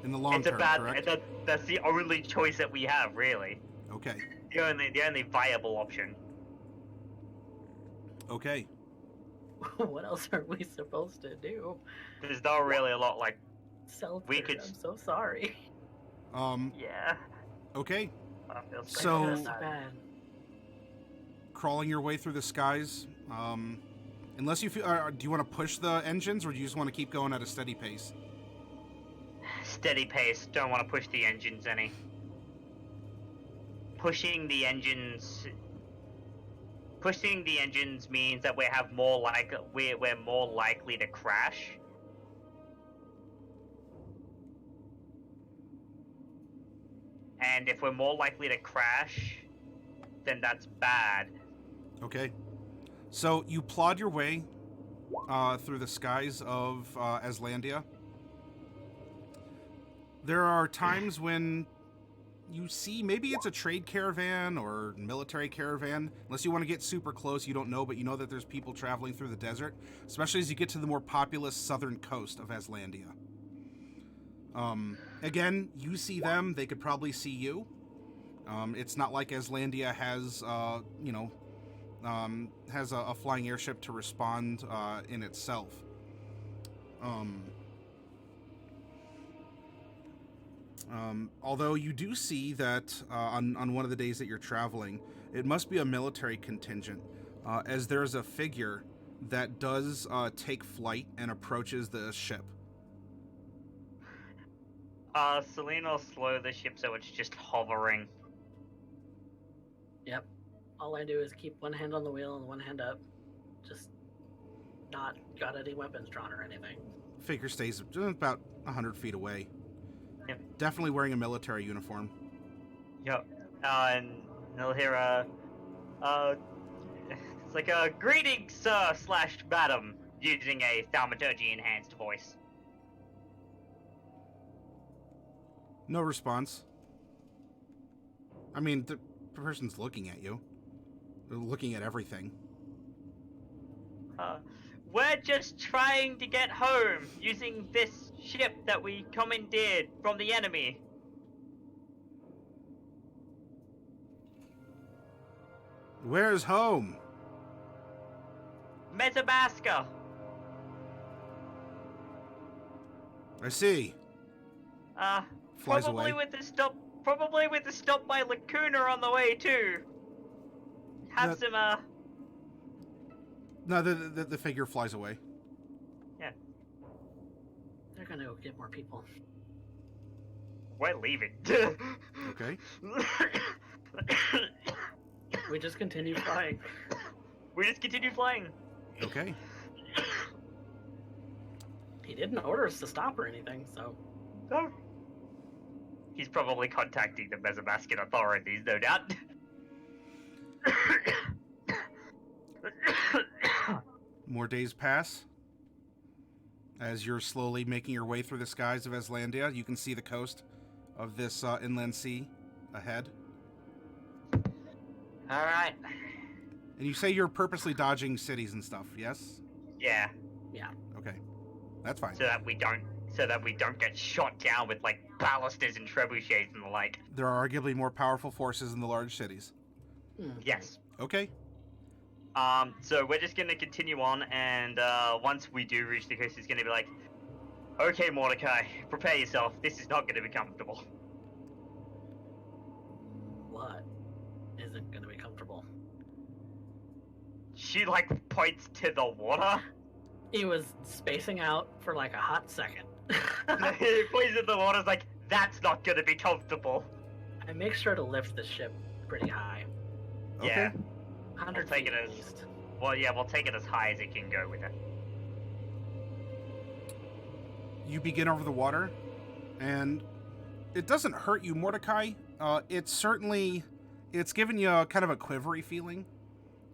in the long term, correct? That's the only choice that we have, really. Okay. The only viable option. Okay. What else are we supposed to do? There's not really a lot like... We could. I'm so sorry. Yeah. Okay. I feel So- That's bad. Crawling your way through the skies. Unless you feel, do you want to push the engines, or do you just want to keep going at a steady pace? Steady pace. Don't want to push the engines any. Pushing the engines means that we're more likely to crash. And if we're more likely to crash, then that's bad. Okay. So you plod your way through the skies of Aslandia. There are times when you see maybe it's a trade caravan or military caravan. Unless you want to get super close, you don't know, but you know that there's people traveling through the desert, especially as you get to the more populous southern coast of Aslandia. Again, you see them, they could probably see you. It's not like Aslandia has, has a flying airship to respond in itself. Although you do see that on one of the days that you're traveling, it must be a military contingent, as there's a figure that does take flight and approaches the ship. Celine will slow the ship so it's just hovering. Yep. All I do is keep one hand on the wheel and one hand up. Just not got any weapons drawn or anything. Figure stays about 100 feet away. Yep. Definitely wearing a military uniform. Yep. And they'll hear it's like a greetings, sir / madam, using a thaumaturgy enhanced voice. No response. I mean, the person's looking at you. They're looking at everything. We're just trying to get home using this ship that we commandeered from the enemy. Where's home? Metabaska. I see. Flies Probably away. with the stop by Lacuna on the way too. Have some No, the figure flies away. Yeah. They're gonna go get more people. We're leaving. Okay. We just continue flying. We just continue flying. Okay. He didn't order us to stop or anything, so... Oh. He's probably contacting the Mesomascan authorities, no doubt. More days pass. As you're slowly making your way through the skies of Aslandia, you can see the coast of this inland sea ahead. Alright. And you say you're purposely dodging cities and stuff, yes? Yeah. Yeah. Okay. That's fine. So that we don't get shot down with like ballistas and trebuchets and the like. There are arguably more powerful forces in the large cities. Yes. Okay. So we're just gonna continue on, and once we do reach the coast, it's gonna be like, okay, Mordecai, prepare yourself. This is not gonna be comfortable. What isn't gonna be comfortable? She like points to the water. He was spacing out for like a hot second. He points at the water. It's like, that's not gonna be comfortable. I make sure to lift the ship pretty high. Okay. Yeah. 100 We'll take feet it at as- least. Well, yeah, we'll take it as high as it can go with it. You begin over the water, and it doesn't hurt you, Mordecai. It's given you kind of a quivery feeling.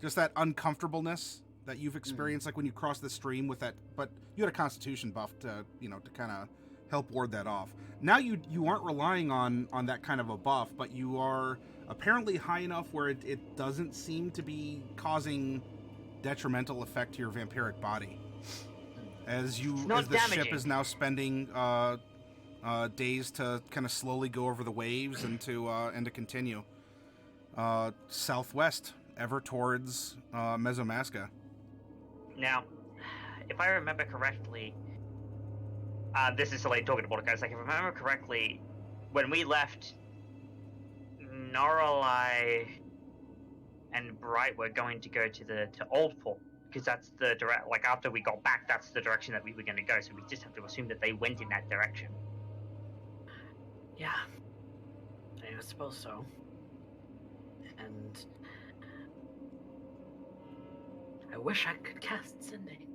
Just that uncomfortableness that you've experienced, like when you cross the stream with that, but you had a constitution buff to kind of help ward that off. Now you aren't relying on that kind of a buff, but you are apparently high enough where it doesn't seem to be causing detrimental effect to your vampiric body. As the ship is now spending days to kind of slowly go over the waves and to continue southwest, ever towards Mesomasca. Now, if I remember correctly, this is Selene talking to Mordecai. It's like, if I remember correctly, when we left, Norallie and Bright were going to go to Oldport, because that's the direct. Like after we got back, that's the direction that we were going to go. So we just have to assume that they went in that direction. Yeah. I suppose so. And I wish I could cast sending.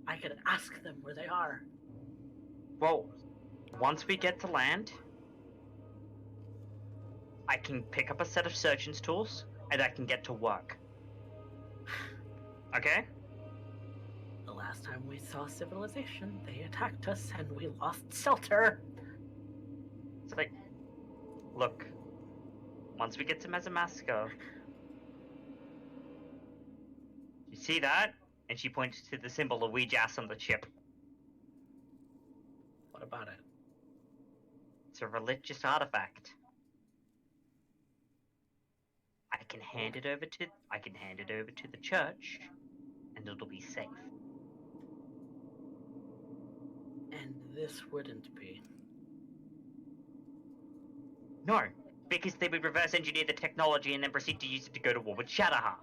I could ask them where they are. Well, once we get to land, I can pick up a set of surgeon's tools, and I can get to work. Okay? The last time we saw civilization, they attacked us and we lost shelter. It's like, look, once we get to Mazamaska, you see that? And she points to the symbol of Ouija on the chip. What about it? It's a religious artifact. I can hand it over to the church, and it'll be safe. And this wouldn't be. No, because they would reverse engineer the technology and then proceed to use it to go to war with Shadowheart.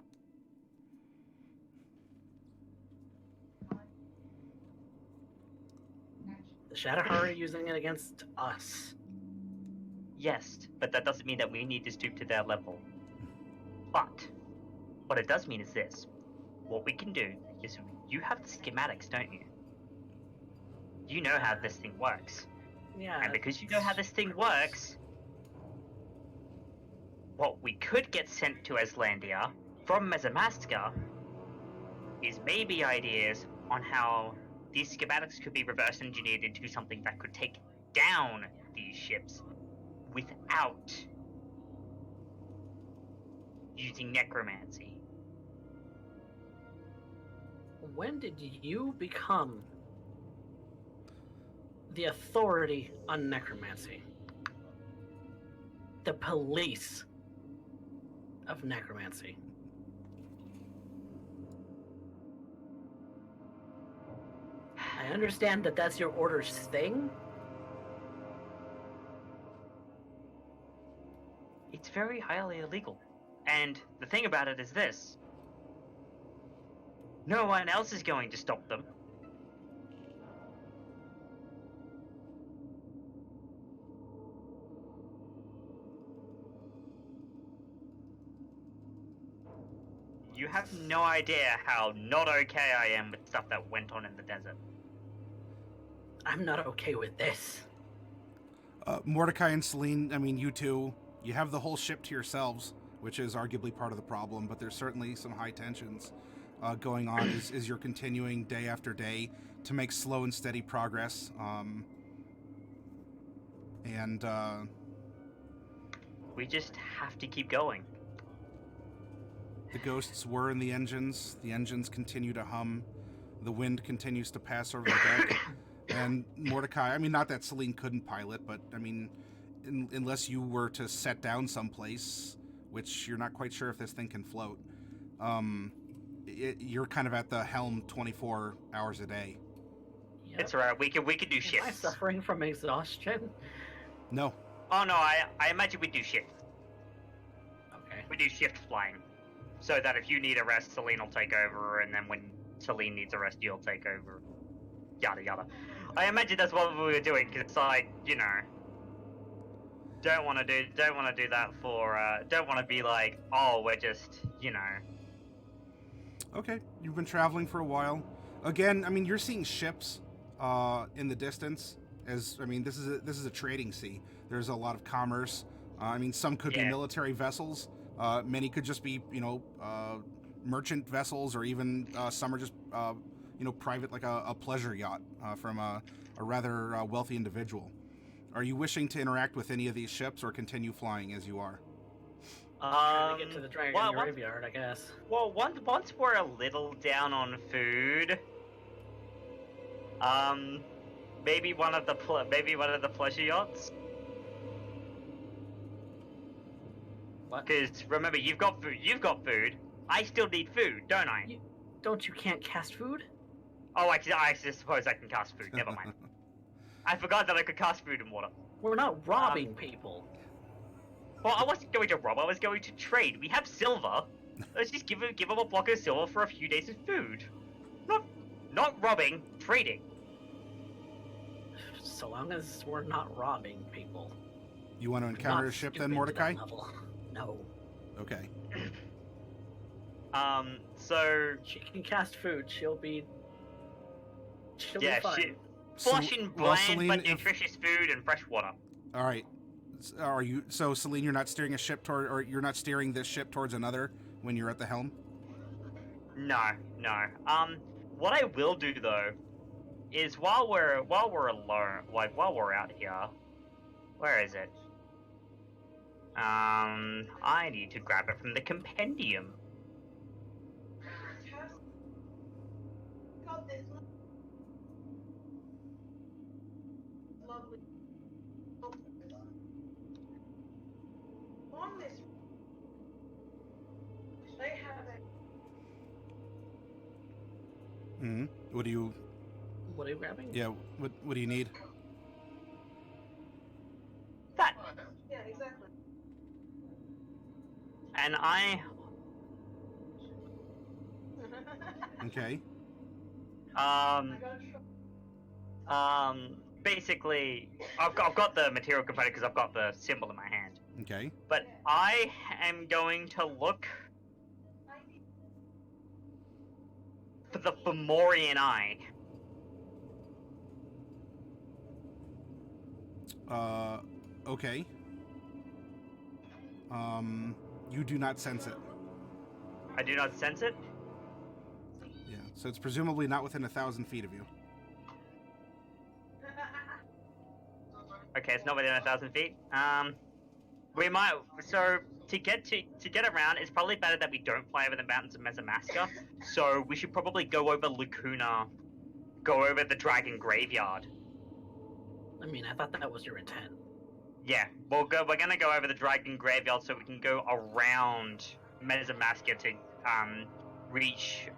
The Shadowheart are using it against us. Yes, but that doesn't mean that we need to stoop to their level. But what it does mean is this. What we can do is, you have the schematics, don't you? You know how this thing works. Yeah. And because you know how this thing works, what we could get sent to Aslandia from Mazamaska is maybe ideas on how these schematics could be reverse engineered into something that could take down these ships without using necromancy. When did you become the authority on necromancy? The police of necromancy. I understand that that's your order's thing. It's very highly illegal. And the thing about it is this. No one else is going to stop them. You have no idea how not okay I am with stuff that went on in the desert. I'm not okay with this. Mordecai and Celine, I mean, you two, you have the whole ship to yourselves, which is arguably part of the problem, but there's certainly some high tensions going on as you're continuing day after day to make slow and steady progress. We just have to keep going. The ghosts whir in the engines continue to hum, the wind continues to pass over the deck, and Mordecai, I mean, not that Celine couldn't pilot, but I mean, unless you were to set down someplace, which you're not quite sure if this thing can float, you're kind of at the helm 24 hours a day. Yep. It's alright, we can do shifts. Am I suffering from exhaustion? No. Oh no, I imagine we do shifts. Okay. We do shift flying. So that if you need a rest, Celine will take over, and then when Celine needs a rest, you'll take over. Yada yada. I imagine that's what we were doing, because it's like, you know, don't want to do that for, don't want to be like, oh, we're just, you know. Okay, you've been traveling for a while. Again, I mean, you're seeing ships in the distance. As I mean, this is a trading sea. There's a lot of commerce. I mean, some could be military vessels. Many could just be, you know, merchant vessels, or even some are just, you know, private, like a pleasure yacht from a rather wealthy individual. Are you wishing to interact with any of these ships, or continue flying as you are? Trying to get to the dragon graveyard, I guess. Well, once we're a little down on food, maybe one of the pleasure yachts. What? Because remember, you've got food. I still need food, don't I? You can't cast food? Oh, I suppose I can cast food. Never mind. I forgot that I could cast food and water. We're not robbing people. Well, I wasn't going to rob. I was going to trade. We have silver. Let's just give them a block of silver for a few days of food. Not robbing, trading. So long as we're not robbing people. You want to encounter a ship then, Mordecai? No. Okay. So she can cast food. She'll be fine. Flush and bland, Celine, but nutritious food and fresh water. All right. Are you Celine? You're not steering a ship toward, or you're not steering this ship towards another when you're at the helm? No. What I will do though is while we're alone, like while we're out here, Where is it? I need to grab it from the compendium. Got this lovely. On this, they have a. Mm-hmm. What do you? What are you grabbing? Yeah. What do you need? That. Yeah, exactly. And I, Okay. I um, gotta try. basically, I've got the material component because I've got the symbol in my hand. Okay. But I am going to look for the Fomorian Eye. Okay. You do not sense it. I do not sense it. Yeah. So it's presumably not within 1,000 feet of you. Okay, it's not within 1,000 feet. We might. So to get around, it's probably better that we don't fly over the mountains of Mesamaska. So we should probably go over Lacuna, go over the Dragon Graveyard. I mean, I thought that was your intent. Yeah, we're gonna go over the Dragon Graveyard so we can go around Mesamaska to reach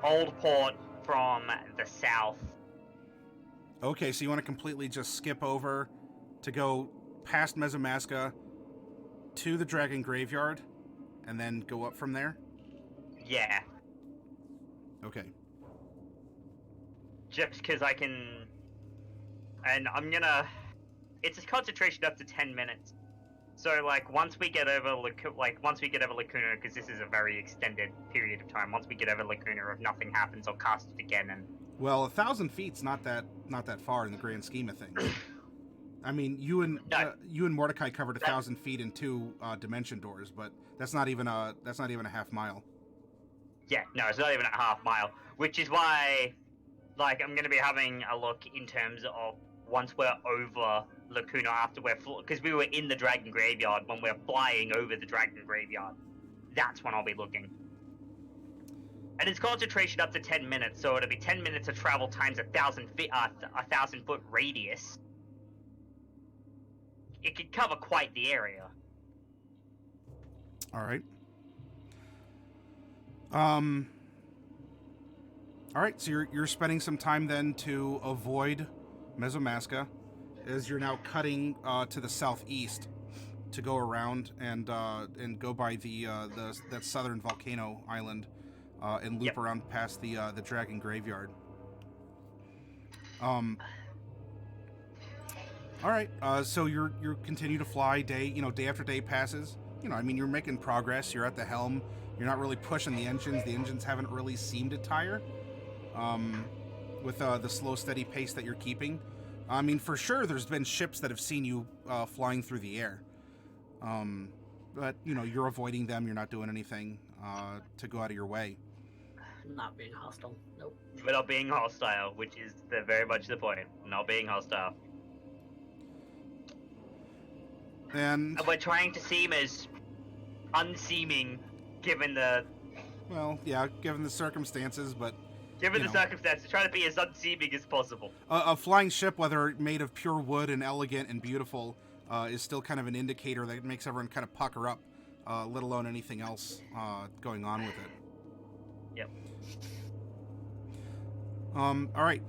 Old Port from the south. Okay, so you want to completely just skip over to go past Mesamaska to the Dragon Graveyard and then go up from there? Yeah, Okay. just because I can, and I'm gonna. It's a concentration up to 10 minutes. So once we get over Lacuna, because this is a very extended period of time. Once we get over Lacuna, if nothing happens, I'll cast it again and. Well, 1,000 feet's not that far in the grand scheme of things. I mean, you and Mordecai covered 1,000 feet in 2 dimension doors, but that's not even a half mile. Yeah, no, it's not even a half mile, which is why, I'm going to be having a look in terms of once we're over Lacuna after because we were in the Dragon Graveyard when we're flying over the Dragon Graveyard. That's when I'll be looking. And it's concentration up to 10 minutes, so it'll be 10 minutes of travel times 1,000 feet, 1,000-foot radius. It could cover quite the area. All right. All right, so you're spending some time then to avoid Mesamaska, as you're now cutting to the southeast to go around and go by that southern volcano island and loop around past the Dragon Graveyard. All right, so you continue to fly day after day passes. I mean, you're making progress. You're at the helm. You're not really pushing the engines. The engines haven't really seemed to tire with the slow, steady pace that you're keeping. I mean, for sure, there's been ships that have seen you flying through the air. But, you're avoiding them. You're not doing anything to go out of your way. Not being hostile. Nope. But not being hostile, which is very much the point. Not being hostile. And we're trying to seem as unseeming, given the... Well, yeah, given the circumstances, but... Given the circumstances, try to be as unseeming as possible. A flying ship, whether made of pure wood and elegant and beautiful, is still kind of an indicator that makes everyone kind of pucker up, let alone anything else going on with it. Yep. All right.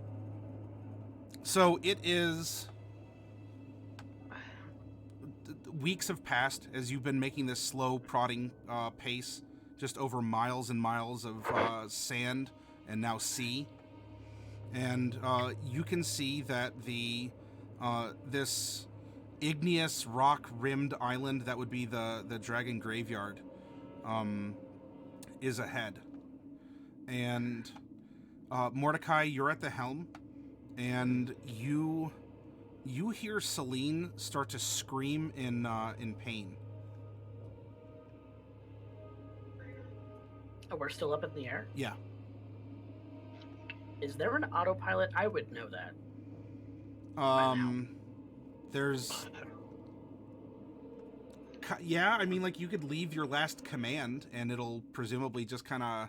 So it is... Weeks have passed as you've been making this slow, prodding pace, just over miles and miles of sand and now sea. And you can see that this igneous rock-rimmed island that would be the Dragon Graveyard is ahead. And Mordecai, you're at the helm, and you hear Celine start to scream in pain. Oh, we're still up in the air? Yeah. Is there an autopilot? I would know that. There's... Yeah, I mean, like, you could leave your last command, and it'll presumably just kind of...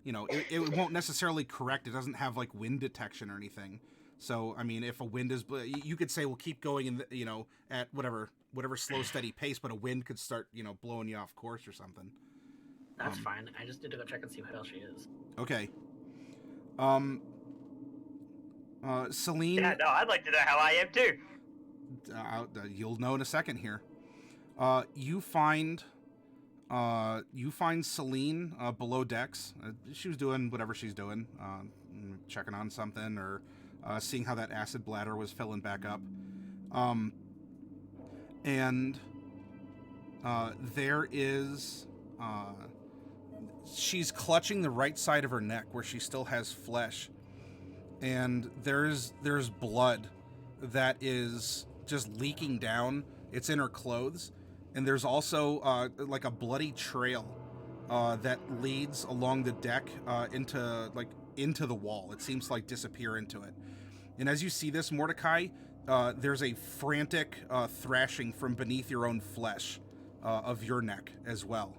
You know, it won't necessarily correct. It doesn't have, like, wind detection or anything. So, I mean, if a wind is... You could say, we'll keep going, in the, you know, at whatever slow, steady pace, but a wind could start, you know, blowing you off course or something. That's fine. I just need to go check and see what else she is. Okay. Celine... Yeah, no, I'd like to know how I am too. You'll know in a second here. You find Celine below decks. She was doing whatever she's doing, checking on something or seeing how that acid bladder was filling back up. And there is... she's clutching the right side of her neck where she still has flesh. And there's blood that is just leaking down. It's in her clothes. And there's also like a bloody trail that leads along the deck into the wall. It seems to like disappear into it. And as you see this, Mordecai, there's a frantic thrashing from beneath your own flesh of your neck as well.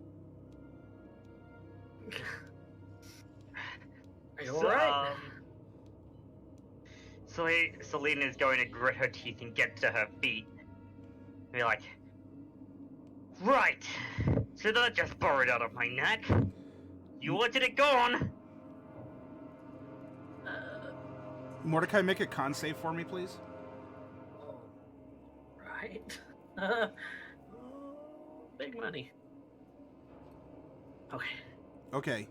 Are you alright? Celine is going to grit her teeth and get to her feet. And be like, right, so that just burrowed out of my neck. You wanted it gone. Mordecai, make a con save for me, please. Right. Big money. Okay.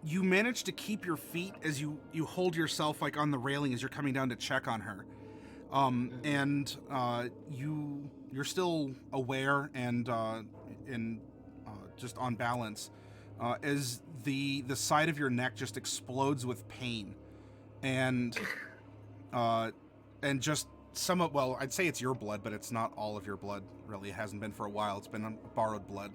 You manage to keep your feet as you hold yourself like on the railing as you're coming down to check on her. And you're still aware and just on balance as the side of your neck just explodes with pain and just somewhat, well, I'd say it's your blood, but it's not all of your blood, really. It hasn't been for a while. It's been borrowed blood.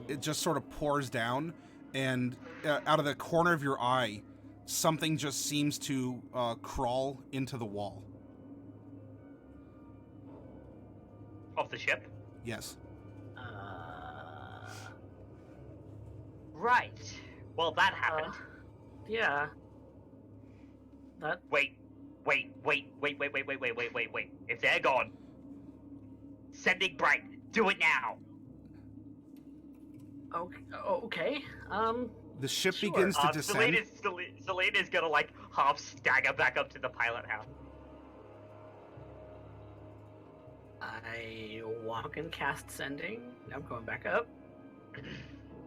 It just sort of pours down, and out of the corner of your eye, something just seems to crawl into the wall. Of the ship? Yes. Right. Well, that happened. Yeah. That... Wait. If they're gone, sending Bright. Do it now. Okay. The ship sure. begins to descend. Celine is gonna like half stagger back up to the pilot house. I walk and cast sending. I'm going back up,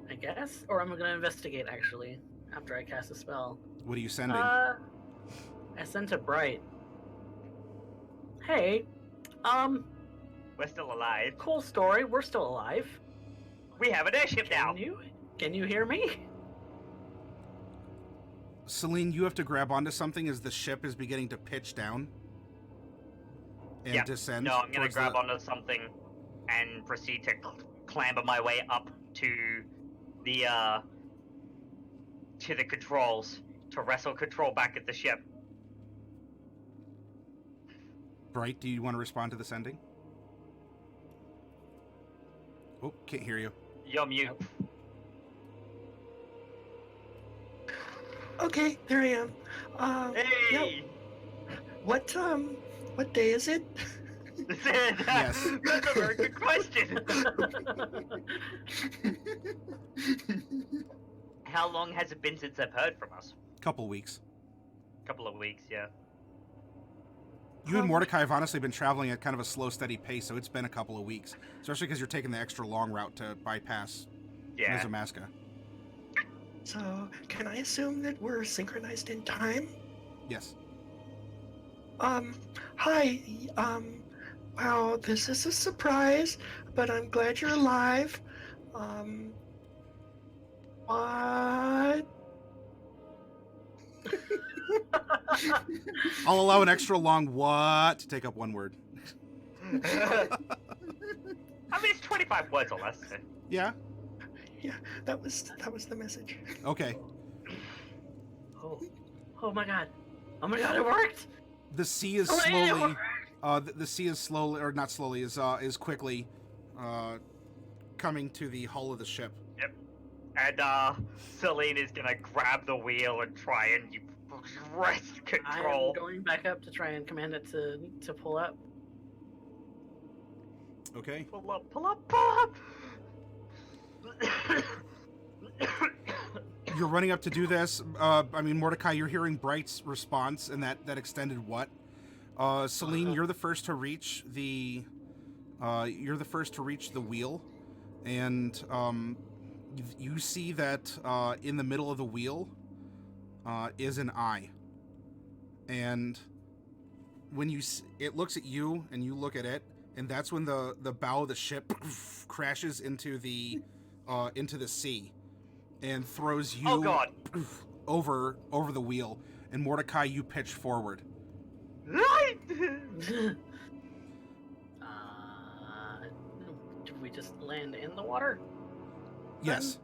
I guess, or I'm gonna investigate actually after I cast a spell. What are you sending? I sent to Bright. Hey, We're still alive. cool story. We're still alive. We have an airship now. Can you hear me? Celine, you have to grab onto something as the ship is beginning to pitch down and descend. No, I'm gonna grab onto something and proceed to clamber my way up to the controls to wrestle control back at the ship. Bright, do you want to respond to the sending? Oh, can't hear you. You're mute. Okay, there I am. Hey! What day is it? Yes. That's a very good question. How long has it been since I've heard from us? Couple weeks. Couple of weeks, yeah. You and Mordecai have honestly been traveling at kind of a slow, steady pace, so it's been a couple of weeks. Especially because you're taking the extra long route to bypass Nezamaska. So, can I assume that we're synchronized in time? Yes. Hi, wow, this is a surprise, but I'm glad you're alive. What? I'll allow an extra long what to take up one word. I mean, it's 25 words or less. So. Yeah? Yeah, that was the message. Okay. Oh my god, it worked! The sea is slowly, the sea is slowly, or not slowly, is quickly, coming to the hull of the ship. Yep. And Celine is gonna grab the wheel and try and wrest control. I'm going back up to try and command it to pull up. Okay. Pull up, pull up, pull up! You're running up to do this. I mean, Mordecai, you're hearing Bright's response and that extended what? Celine, you're the first to reach the wheel, and you see that in the middle of the wheel is an eye, and when it looks at you and you look at it, and that's when the bow of the ship crashes into the sea and throws you Oh God. over the wheel, and Mordecai, you pitch forward. Right! Do we just land in the water? Yes.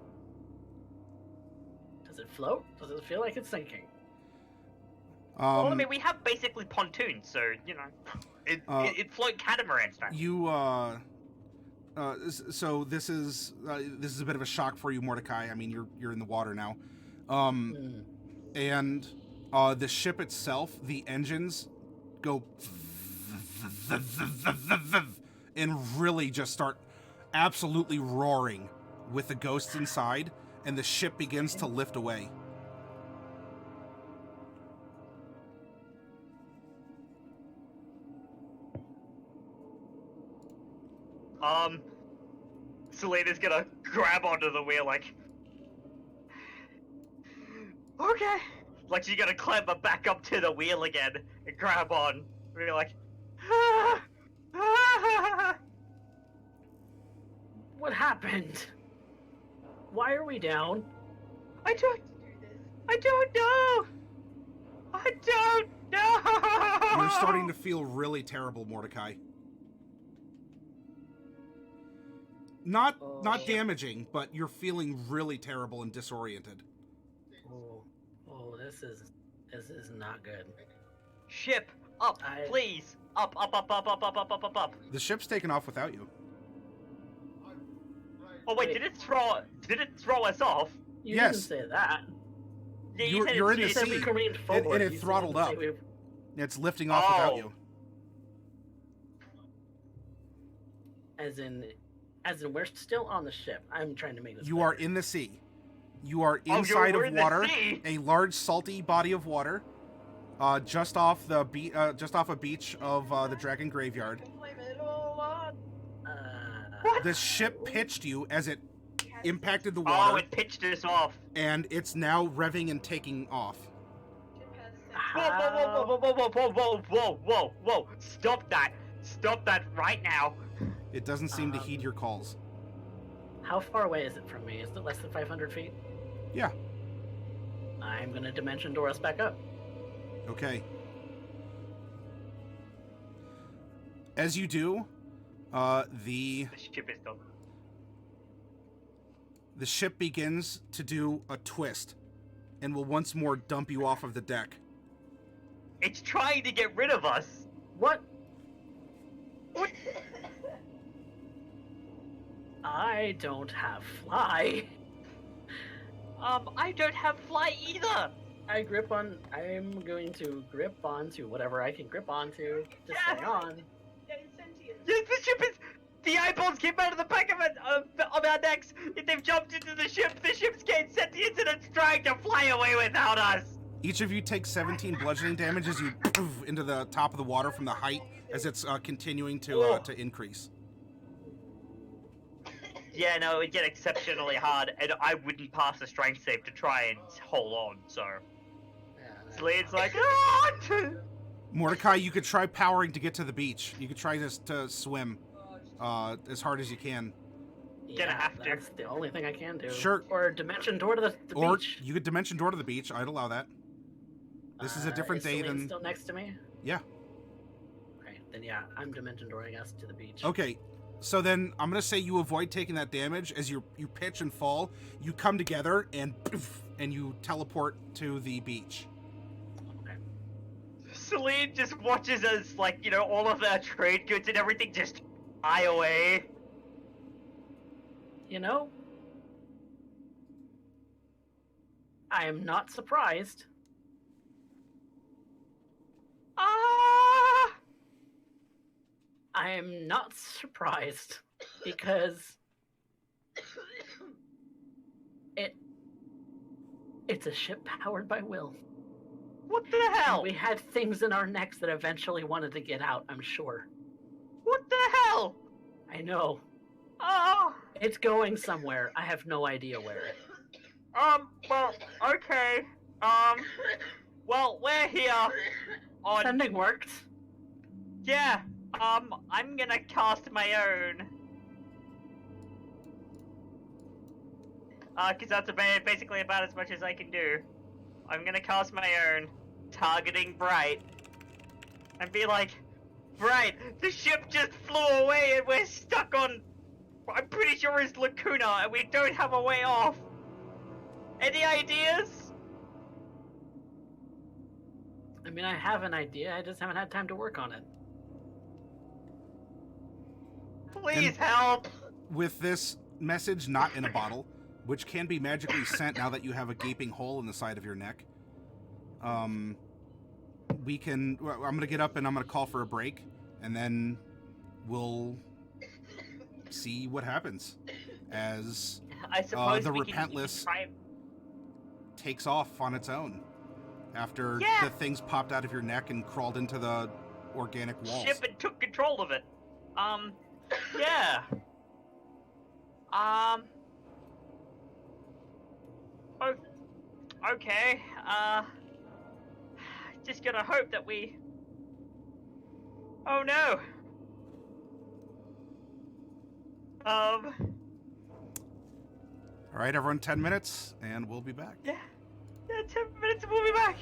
Does it float? Does it feel like it's sinking? Well, I mean, we have basically pontoons, so, you know, it float catamarans now. So this is a bit of a shock for you, Mordecai. I mean, you're in the water now, and the ship itself, the engines go and really just start absolutely roaring with the ghosts inside, and the ship begins to lift away. Selena's gonna grab onto the wheel like, okay. Like she's gonna clamber back up to the wheel again and grab on. We're like, What happened? Why are we down? I don't know. I don't know. You're starting to feel really terrible, Mordecai. Not damaging, but you're feeling really terrible and disoriented. Oh, this is not good. Ship up, please. Up. The ship's taken off without you. Oh wait, did it throw us off? You Yes. didn't say that. Yeah, You're in the You said we sea, careened and forward. it You throttled didn't up. say It's lifting off without you. As in we're still on the ship. I'm trying to make this. You are better. in the sea. You are Oh, inside we're of in the water, sea? a large salty body of water, just off a beach of the Dragon Graveyard. The ship pitched you as it impacted the Oh, water, it pitched us off. and it's now revving and taking off. Whoa. Stop that right now. It doesn't seem to heed your calls. How far away is it from me? Is it less than 500 feet? Yeah. I'm gonna dimension door us back up. Okay. As you do, the ship is done. the ship begins to do a twist and will once more dump you off of the deck. It's trying to get rid of us. What? I don't have fly. I don't have fly either. I'm going to grip onto whatever I can grip onto to stay on. Yeah, it's sentient. Yes, the ship is. The eyeballs came out of the back of our necks. They've jumped into the ship. The ship's gained sentience and it's trying to fly away without us. Each of you takes 17 bludgeoning damage as you into the top of the water from the height as it's continuing to increase. Yeah, no, it would get exceptionally hard, and I wouldn't pass a strength save to try and hold on, so... Slade's like, ah! Mordecai, you could try powering to get to the beach. You could try to swim as hard as you can. Gonna have to. That's the only thing I can do. Sure. Or dimension door to the Or beach. you could dimension door to the beach. I'd allow that. This is a different day Celine than... still next to me? Yeah. Okay, then yeah, I'm dimension door, I guess, to the beach. Okay, so then I'm going to say you avoid taking that damage as you pitch and fall. You come together and you teleport to the beach. Okay. Celine just watches as, like, you know, all of our trade goods and everything just fly away. You know, I am not surprised. Ah! I am not surprised because it's a ship powered by will. What the hell? We had things in our necks that eventually wanted to get out, I'm sure. What the hell? I know. Oh! It's going somewhere. I have no idea where. Well, okay. Well, we're here on... Sending worked. Yeah, I'm gonna cast my own. Cause that's basically about as much as I can do. I'm gonna cast my own, targeting Bright. And be like, Bright, the ship just flew away and we're stuck on... I'm pretty sure it's Lacuna and we don't have a way off. Any ideas? I mean, I have an idea. I just haven't had time to work on it. Please And- help! With this message not in a bottle, which can be magically sent now that you have a gaping hole in the side of your neck, we can... I'm going to get up and I'm going to call for a break, and then we'll see what happens as I suppose the we can Repentless try... takes off on its own after Yeah. the things popped out of your neck and crawled into the organic walls. ship and took control of it. Yeah. Okay, just gonna hope that we... Oh no! All right, everyone, 10 minutes, and we'll be back. Yeah, 10 minutes and we'll be back!